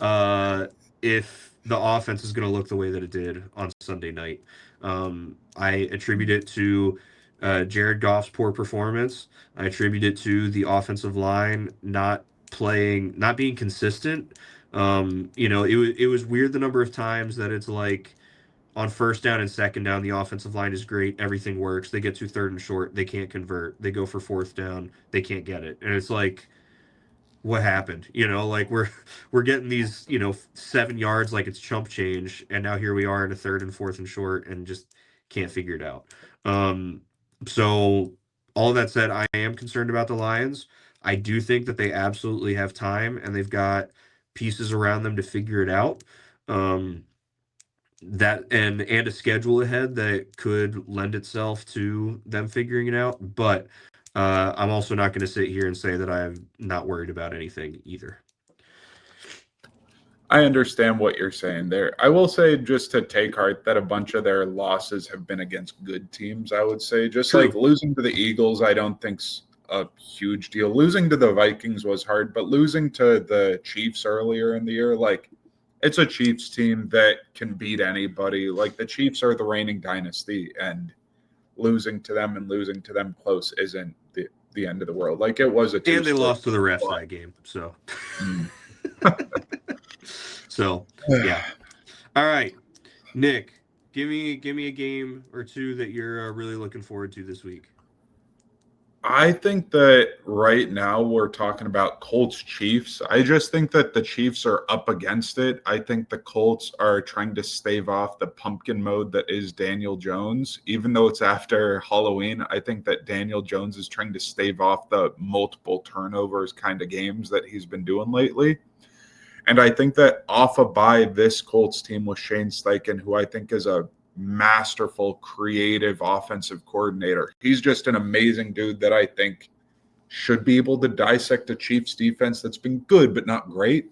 uh, if the offense is going to look the way that it did on Sunday night. I attribute it to Jared Goff's poor performance. I attribute it to the offensive line not being consistent. It was weird the number of times that it's like on first down and second down, the offensive line is great. Everything works. They get to third and short. They can't convert. They go for fourth down. They can't get it. And it's like, what happened? Like we're getting these, 7 yards like it's chump change, and now here we are in a third and fourth and short, and just can't figure it out. Um, so all that said, I am concerned about the Lions. I do think that they absolutely have time, and they've got pieces around them to figure it out. Um, that and a schedule ahead that could lend itself to them figuring it out. But I'm also not going to sit here and say that I'm not worried about anything either. I understand what you're saying there. I will say, just to take heart, that a bunch of their losses have been against good teams. I would say, just like True. losing to the Eagles, I don't think's a huge deal. Losing to the Vikings was hard, but losing to the Chiefs earlier in the year, like it's a Chiefs team that can beat anybody. Like the Chiefs are the reigning dynasty, and losing to them and losing to them close isn't the end of the world. Like it was a two And they split. lost to the refs that game. So, Mm. so yeah. All right, Nick, give me a game or two that you're really looking forward to this week. I think that right now we're talking about Colts Chiefs. I just think that the Chiefs are up against it. I think the Colts are trying to stave off the pumpkin mode that is Daniel Jones. Even though it's after Halloween, I think that Daniel Jones is trying to stave off the multiple turnovers kind of games that he's been doing lately. And I think that off a bye, this Colts team with Shane Steichen, who I think is a masterful, creative offensive coordinator. He's just an amazing dude that I think should be able to dissect a Chiefs defense that's been good but not great.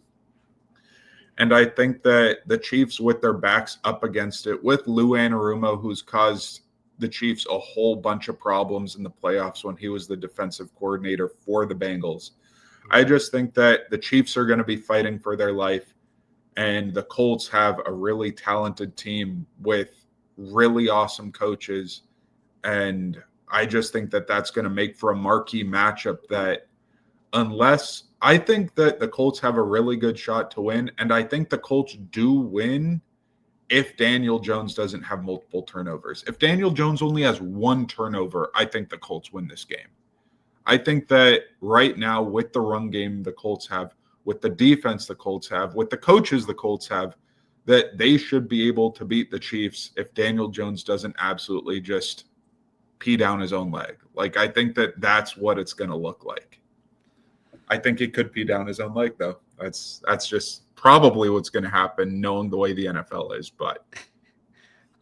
And I think that the Chiefs, with their backs up against it, with Lou Anarumo, who's caused the Chiefs a whole bunch of problems in the playoffs when he was the defensive coordinator for the Bengals. I just think that the Chiefs are going to be fighting for their life, and the Colts have a really talented team with really awesome coaches. And I just think that that's going to make for a marquee matchup that, unless I think that the Colts have a really good shot to win, and I think the Colts do win if Daniel Jones doesn't have multiple turnovers. If Daniel Jones only has one turnover, I think the Colts win this game. I think that right now, with the run game the Colts have, with the defense the Colts have, with the coaches the Colts have, that they should be able to beat the Chiefs if Daniel Jones doesn't absolutely just pee down his own leg. Like, I think that that's what it's going to look like. I think he could pee down his own leg, though. That's just probably what's going to happen, knowing the way the NFL is. But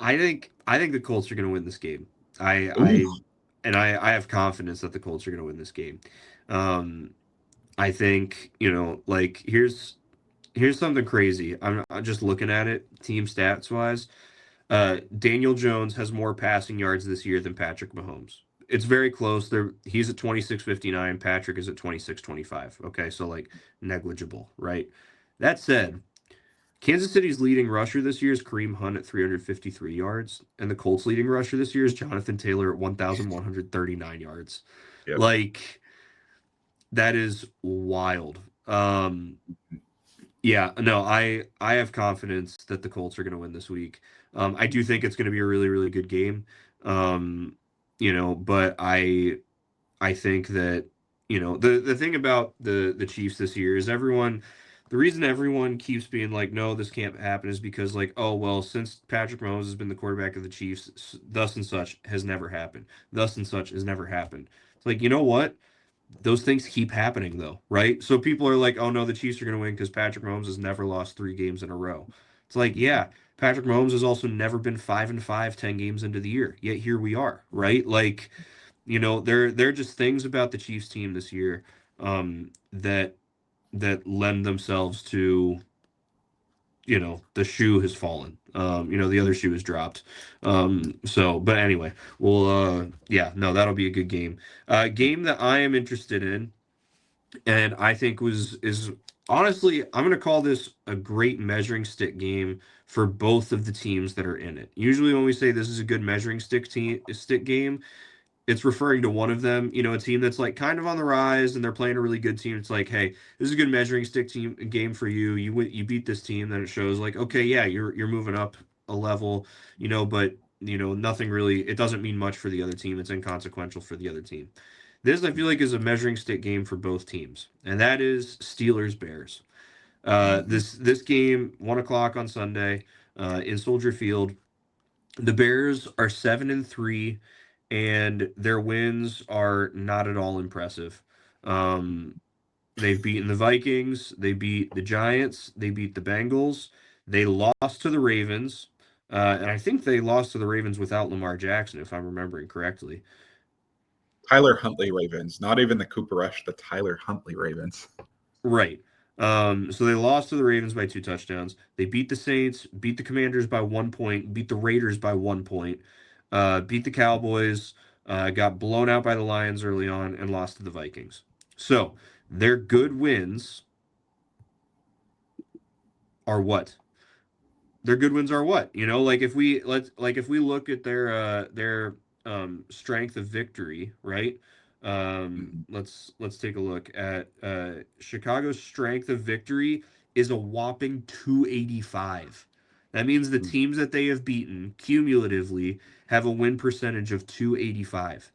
I think the Colts are going to win this game. I ooh, I and I have confidence that the Colts are going to win this game. Um, I think like here's something crazy. I'm just looking at it team stats wise. Daniel Jones has more passing yards this year than Patrick Mahomes. It's very close. He's at 26.59. Patrick is at 26.25. Okay, so like negligible, right? That said, Kansas City's leading rusher this year is Kareem Hunt at 353 yards, and the Colts' leading rusher this year is Jonathan Taylor at 1,139 yards. yep. Like that is wild. Yeah, no, I have confidence that the Colts are going to win this week. I do think it's going to be a really really good game. Um, but I think that the thing about the Chiefs this year is the reason everyone keeps being like no this can't happen is because like oh well since Patrick Mahomes has been the quarterback of the Chiefs thus and such has never happened. Thus and such has never happened. It's like you know what? Those things keep happening though, right? So people are like, "Oh no, the Chiefs are going to win because Patrick Mahomes has never lost 3 games in a row." It's like, yeah, Patrick Mahomes has also never been 5-5 10 games into the year. Yet here we are, right? Like, there are just things about the Chiefs team this year that lend themselves to the shoe has fallen. The other shoe has dropped. But anyway, yeah, no, that'll be a good game. Game that I am interested in, and I think is honestly, I'm going to call this a great measuring stick game for both of the teams that are in it. Usually, when we say this is a good measuring stick game, it's referring to one of them, a team that's like kind of on the rise and they're playing a really good team. It's like, hey, this is a good measuring stick team game for you. You beat this team, then it shows like, okay, yeah, you're moving up a level, but nothing really. It doesn't mean much for the other team. It's inconsequential for the other team. This I feel like is a measuring stick game for both teams, and that is Steelers Bears. Mhm. This game 1 o'clock on Sunday in Soldier Field. The Bears are 7-3, and their wins are not at all impressive. Um, they've beaten the Vikings, they beat the Giants, they beat the Bengals, they lost to the Ravens, and I think they lost to the Ravens without Lamar Jackson, if I'm remembering correctly. Tyler Huntley Ravens, not even the Cooper Rush, the Tyler Huntley Ravens. Right. So they lost to the Ravens by 2 touchdowns. They beat the Saints, beat the Commanders by 1 point, beat the Raiders by 1 point, beat the Cowboys, got blown out by the Lions early on, and lost to the Vikings. So their good wins are what? Their good wins are what? Like if we look at their strength of victory, right? Mhm, Let's take a look at Chicago's strength of victory is a whopping 285. That means the mhm, teams that they have beaten cumulatively have a win percentage of 285.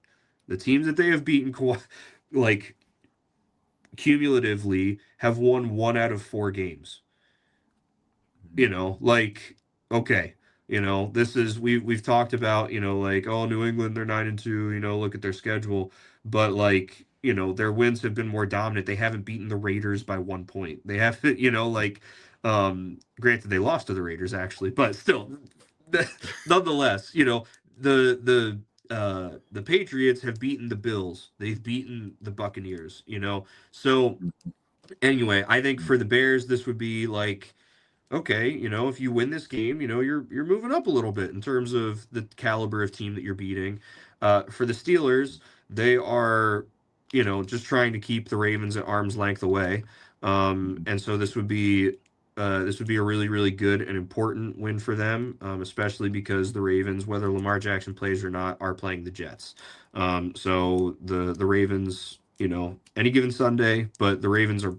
The teams that they have beaten like cumulatively have won 1 out of 4 games. mhm, Like, okay, this is we've talked about, like, oh, New England, they're 9-2, look at their schedule. But like, their wins have been more dominant. They haven't beaten the Raiders by 1 point. They haven't, like, granted they lost to the Raiders actually, but still, nonetheless, the Patriots have beaten the Bills. They've beaten the Buccaneers, So anyway, I think for the Bears, this would be like, okay, if you win this game, you're moving up a little bit in terms of the caliber of team that you're beating. For the Steelers, they are, just trying to keep the Ravens at arm's length away. mhm, And so this would be a really, really good and important win for them, especially because the Ravens, whether Lamar Jackson plays or not, are playing the Jets. So the Ravens, any given Sunday, but the Ravens are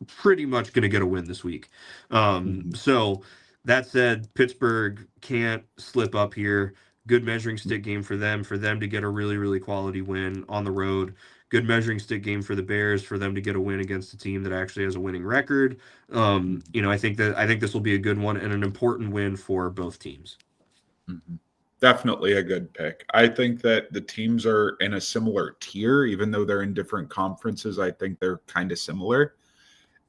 pretty much going to get a win this week. mhm, So that said, Pittsburgh can't slip up here. Good measuring stick game for them to get a really, really quality win on the road. Good measuring stick game for the Bears for them to get a win against a team that actually has a winning record. mhm, I think this will be a good one and an important win for both teams. mhm. Definitely a good pick. I think that the teams are in a similar tier, even though they're in different conferences. I think they're kind of similar.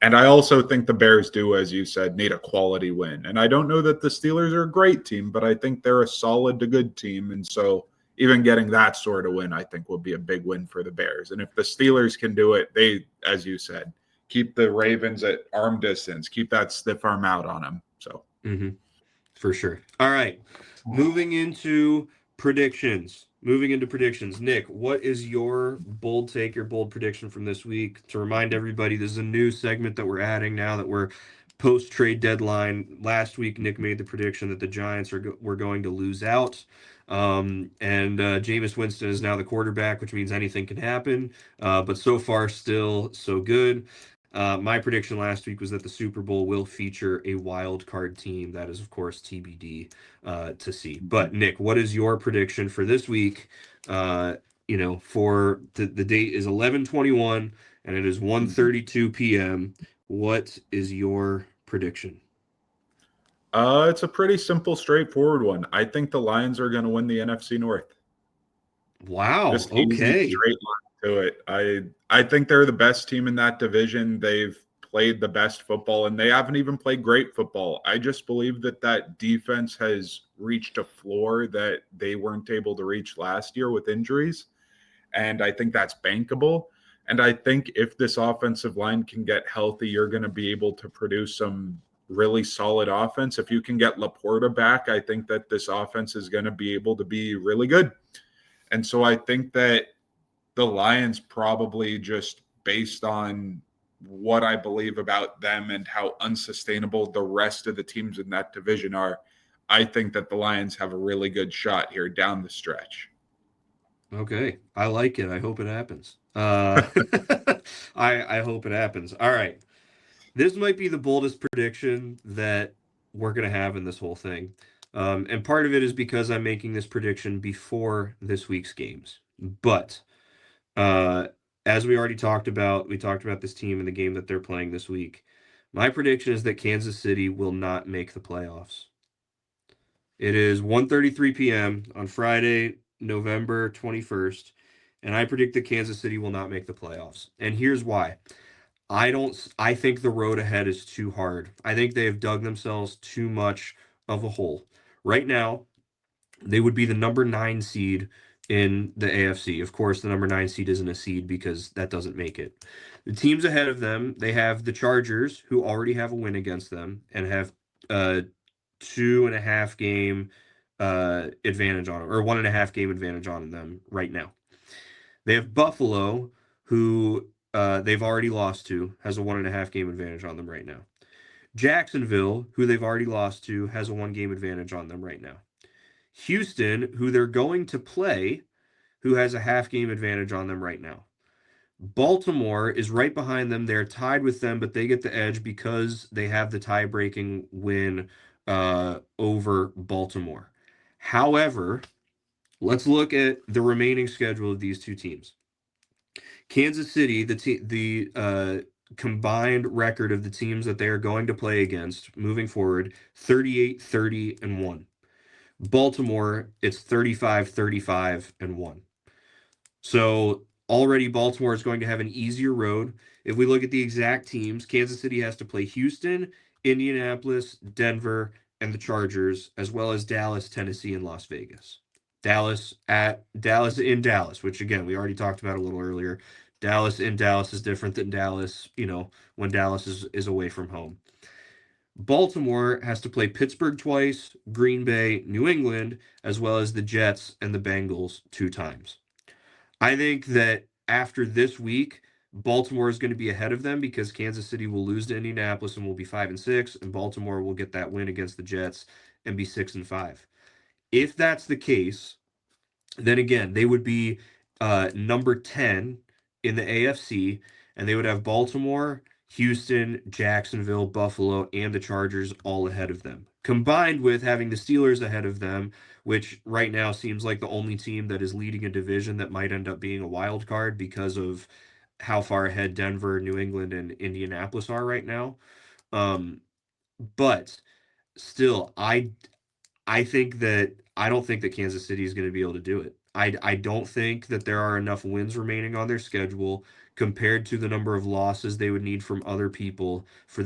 And I also think the Bears do, as you said, need a quality win. And I don't know that the Steelers are a great team, but I think they're a solid to good team. And so even getting that sort of win, I think will be a big win for the Bears. And if the Steelers can do it, they, as you said, keep the Ravens at arm distance, keep that stiff arm out on them. So Hmm. For sure. All right. Moving into predictions. Nick, what is your bold take, your bold prediction from this week? To remind everybody, this is a new segment that we're adding now that we're post trade deadline. Last week, Nick made the prediction that the Giants were going to lose out. And Jameis Winston is now the quarterback, which means anything can happen. But so far, still so good. My prediction last week was that the Super Bowl will feature a wild card team. That is, of course, TBD to see. But Nick, what is your prediction for this week? For the date is 11/21 and it is mhm. 1:32 p.m. What is your prediction? It's a pretty simple, straightforward one. I think the Lions are going to win the NFC North. Wow. Just easy, Okay. straight line to it. I think they're the best team in that division. They've played the best football, and they haven't even played great football. I just believe that that defense has reached a floor that they weren't able to reach last year with injuries, and I think that's bankable. And I think if this offensive line can get healthy, you're going to be able to produce some really solid offense. If you can get Laporta back, I think that this offense is going to be able to be really good. And so I think that the Lions probably just based on what I believe about them and how unsustainable the rest of the teams in that division are, I think that the Lions have a really good shot here down the stretch. Okay. I like it. I hope it happens. I hope it happens. All right. This might be the boldest prediction that we're going to have in this whole thing. And part of it is because I'm making this prediction before this week's games. But uh, as we already talked about, we talked about this team and the game that they're playing this week. My prediction is that Kansas City will not make the playoffs. It is 1:33 p.m. on Friday, November 21st, and I predict that Kansas City will not make the playoffs. And here's why. I think the road ahead is too hard. I think they have dug themselves too much of a hole. Right now, they would be the number 9 seed in the AFC. Of course, the number 9 seed isn't a seed because that doesn't make it. The teams ahead of them, they have the Chargers, who already have a win against them and have a 2.5 game advantage on them, or 1.5 game advantage on them right now. They have Buffalo, who they've already lost to, has a 1.5 game advantage on them right now. Jacksonville, who they've already lost to, has a 1 game advantage on them right now. Houston, who they're going to play, who has a half game advantage on them right now. Baltimore is right behind them. They're tied with them, but they get the edge because they have the tie breaking win over Baltimore. However, let's look at the remaining schedule of these two teams. Kansas City, the combined record of the teams that they are going to play against moving forward, 38, 30, and 1. Baltimore, it's 35, 35, and 1. So already Baltimore is going to have an easier road. If we look at the exact teams, Kansas City has to play Houston, Indianapolis, Denver, and the Chargers, as well as Dallas, Tennessee, and Las Vegas. Dallas in Dallas, which again we already talked about a little earlier. Dallas in Dallas is different than Dallas, when Dallas is away from home. Baltimore has to play Pittsburgh twice, Green Bay, New England, as well as the Jets and the Bengals 2 times. I think that after this week, Baltimore is going to be ahead of them because Kansas City will lose to Indianapolis and will be 5-6, and Baltimore will get that win against the Jets and be 6-5. If that's the case, then again, they would be number 10 in the AFC, and they would have Baltimore, Houston, Jacksonville, Buffalo, and the Chargers all ahead of them. Combined with having the Steelers ahead of them, which right now seems like the only team that is leading a division that might end up being a wild card because of how far ahead Denver, New England, and Indianapolis are right now. But still, I don't think that Kansas City is going to be able to do it. I don't think that there are enough wins remaining on their schedule compared to the number of losses they would need from other people for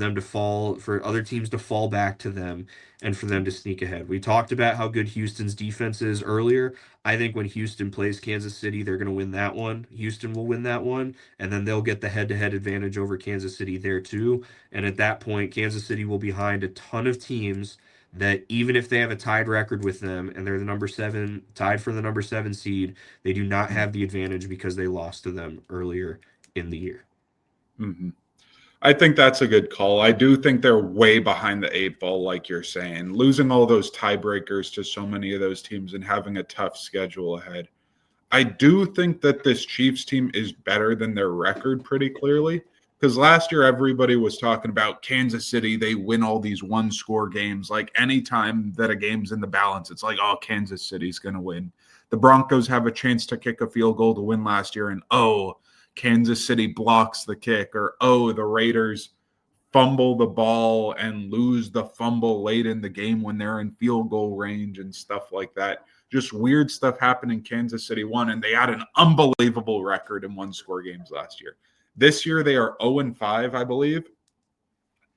other teams to fall back to them and for them to sneak ahead. We talked about how good Houston's defense is earlier. I think when Houston plays Kansas City, they're going to win that one. Houston will win that one, and then they'll get the head-to-head advantage over Kansas City there too. And at that point, Kansas City will be behind a ton of teams that even if they have a tied record with them and they're the number 7, tied for the number 7 seed, they do not have the advantage because they lost to them earlier in the year. Mm-hmm. I think that's a good call. I do think they're way behind the 8 ball, like you're saying. Losing all those tiebreakers to so many of those teams and having a tough schedule ahead. I do think that this Chiefs team is better than their record pretty clearly. Because last year, everybody was talking about Kansas City. They win all these one-score games. Like anytime that a game's in the balance, it's like, oh, Kansas City's going to win. The Broncos have a chance to kick a field goal to win last year, and Kansas City blocks the kick, or the Raiders fumble the ball and lose the fumble late in the game when they're in field goal range and stuff like that. Just weird stuff happened in Kansas City won, and they had an unbelievable record in one-score games last year. This year, they are 0-5, I believe.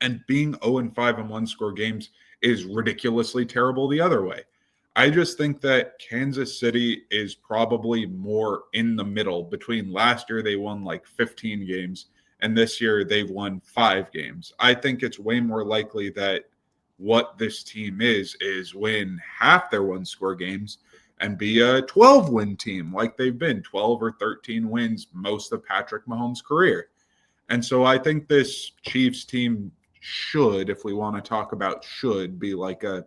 And being 0-5 in one-score games is ridiculously terrible the other way. I just think that Kansas City is probably more in the middle. Between last year, they won like 15 games, and this year they've won 5 games. I think it's way more likely that what this team is win half their one-score games and be a 12-win team like they've been, 12 or 13 wins most of Patrick Mahomes' career. And so I think this Chiefs team should, if we want to talk about should, be like a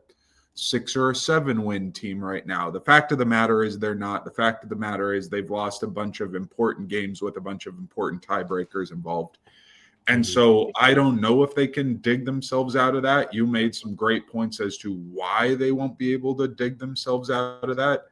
6 or a 7-win team right now. The fact of the matter is they're not. The fact of the matter is they've lost a bunch of important games with a bunch of important tiebreakers involved. And so I don't know if they can dig themselves out of that. You made some great points as to why they won't be able to dig themselves out of that.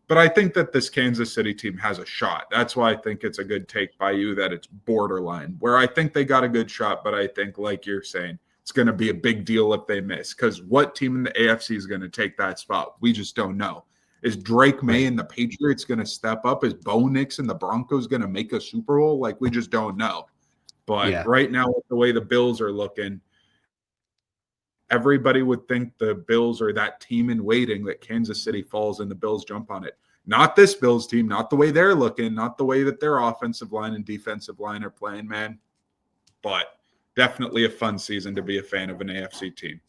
But I think that this Kansas City team has a shot. That's why I think it's a good take by you that it's borderline, where I think they got a good shot, but I think, like you're saying, it's going to be a big deal if they miss. Because what team in the AFC is going to take that spot? We just don't know. Is Drake May and the Patriots going to step up? Is Bo Nix and the Broncos going to make a Super Bowl? Like, we just don't know. But right now, with the way the Bills are looking, everybody would think the Bills are that team in waiting that Kansas City falls and the Bills jump on it. Not this Bills team, not the way they're looking, not the way that their offensive line and defensive line are playing, man. But definitely a fun season to be a fan of an AFC team.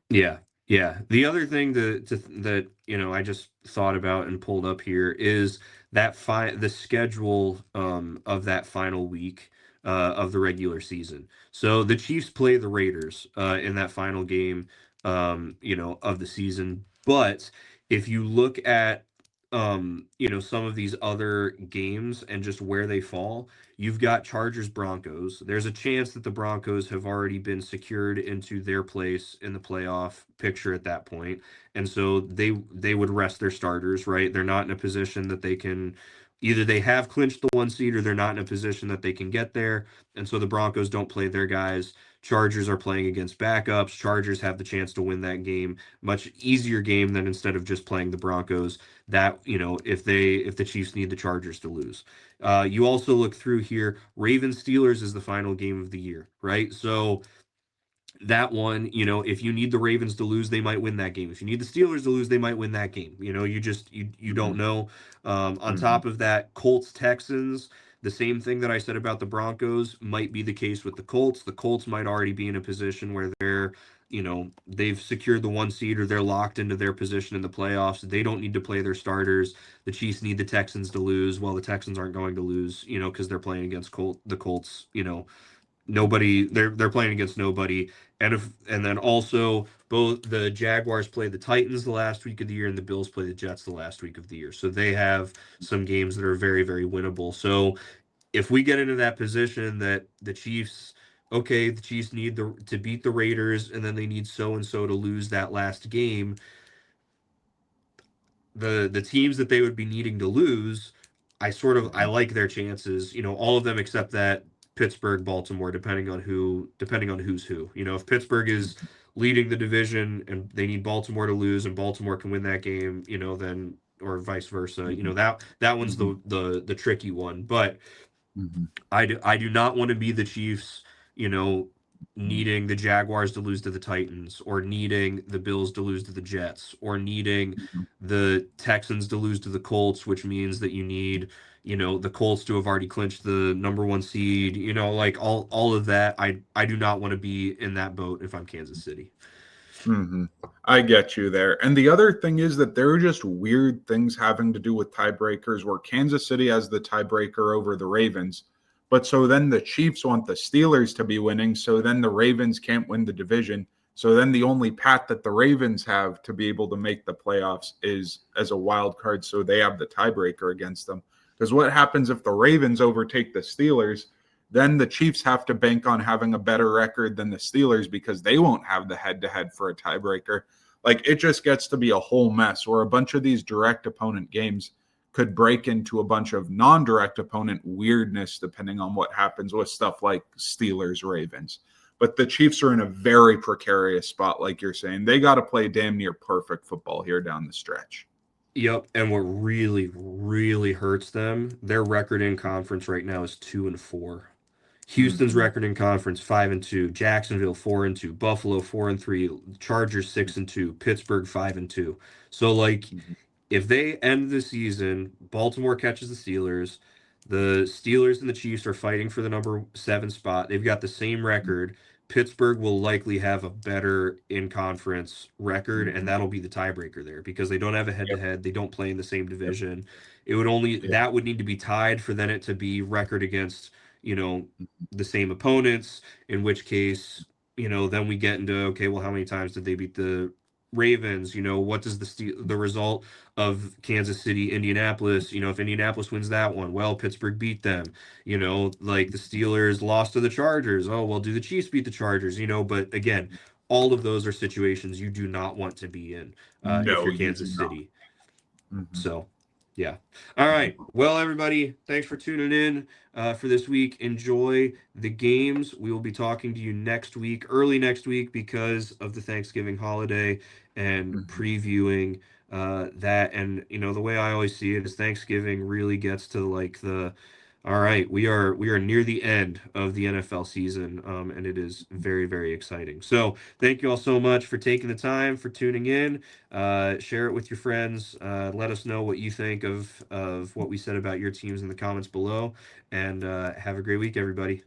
Yeah, yeah. The other thing that I just thought about and pulled up here is the schedule of that final week of the regular season. So the Chiefs play the Raiders in that final game of the season. But if you look at some of these other games and just where they fall, you've got Chargers Broncos. There's a chance that the Broncos have already been secured into their place in the playoff picture at that point. And so they would rest their starters, right? They're not in a position that they can either they have clinched the 1 seed or they're not in a position that they can get there. And so the Broncos don't play their guys. Chargers are playing against backups. Chargers have the chance to win that game. Much easier game than instead of just playing the Broncos. That, if the Chiefs need the Chargers to lose. You also look through here. Ravens Steelers is the final game of the year, right? So that one, if you need the Ravens to lose, they might win that game. If you need the Steelers to lose, they might win that game. You don't Mhm. know. On Mhm. top of that, Colts Texans. The same thing that I said about the Broncos might be the case with the Colts. The Colts might already be in a position where they've secured the 1 seed or they're locked into their position in the playoffs. They don't need to play their starters. The Chiefs need the Texans to lose. Well, the Texans aren't going to lose, because they're playing against the Colts. Nobody. They're playing against nobody. And then also both the Jaguars play the Titans the last week of the year and the Bills play the Jets the last week of the year. So they have some games that are very, very winnable. So if we get into that position that the Chiefs need to beat the Raiders and then they need so and so to lose that last game, the teams that they would be needing to lose, I Mhm. like their chances. All of them except that Pittsburgh, Baltimore, depending on who's who. If Pittsburgh is leading the division and they need Baltimore to lose and Baltimore can win that game, then or vice versa. Mhm. That one's Mhm. the tricky one. But Mhm. I do not want to be the Chiefs, you know, Mhm. needing the Jaguars to lose to the Titans or needing the Bills to lose to the Jets or needing Mhm. the Texans to lose to the Colts, which means that you need, the Colts to have already clinched the number 1 seed, like all of that. I do not want to be in that boat if I'm Kansas City. Mhm. I get you there. And the other thing is that there are just weird things having to do with tiebreakers where Kansas City has the tiebreaker over the Ravens. But so then the Chiefs want the Steelers to be winning. So then the Ravens can't win the division. So then the only path that the Ravens have to be able to make the playoffs is as a wild card. So they have the tiebreaker against them. Because what happens if the Ravens overtake the Steelers? Then the Chiefs have to bank on having a better record than the Steelers because they won't have the head to head for a tiebreaker. Like it just gets to be a whole mess where a bunch of these direct opponent games could break into a bunch of non direct opponent weirdness depending on what happens with stuff like Steelers Ravens. But the Chiefs are in a very precarious spot, like you're saying. They got to play damn near perfect football here down the stretch. Yep, and what really, really hurts them, their record in conference right now is 2-4. Houston's Mm-hmm. record in conference 5-2, Jacksonville 4-2, Buffalo 4-3, Chargers 6-2, Pittsburgh 5-2. So like Mm-hmm. if they end the season, Baltimore catches the Steelers, the Steelers and the Chiefs are fighting for the number 7 spot. They've got the same record. Pittsburgh will likely have a better in conference record, and Mm-hmm. that'll be the tiebreaker there because they don't have a head to Yep. head. They don't play in the same Yep. division. It would only Yep. that would need to be tied for then it to be record against, the same opponents, in which case, then we get into okay, well, how many times did they beat the Ravens? What does the result of Kansas City, Indianapolis? If Indianapolis wins that one, well, Pittsburgh beat them. Like the Steelers lost to the Chargers. Oh, well, do the Chiefs beat the Chargers? But again, all of those are situations you do not want to be in if No, you're you do Kansas not. City. Mm-hmm. So, yeah. All right. Well, everybody, thanks for tuning in for this week. Enjoy the games. We will be talking to you next week, early next week, because of the Thanksgiving holiday and Mm-hmm. previewing that. And, the way I always see it is Thanksgiving really gets to like All right, we are near the end of the NFL season, and it is very, very exciting. So thank you all so much for taking the time for tuning in. Share it with your friends. Let us know what you think of what we said about your teams in the comments below, and have a great week, everybody.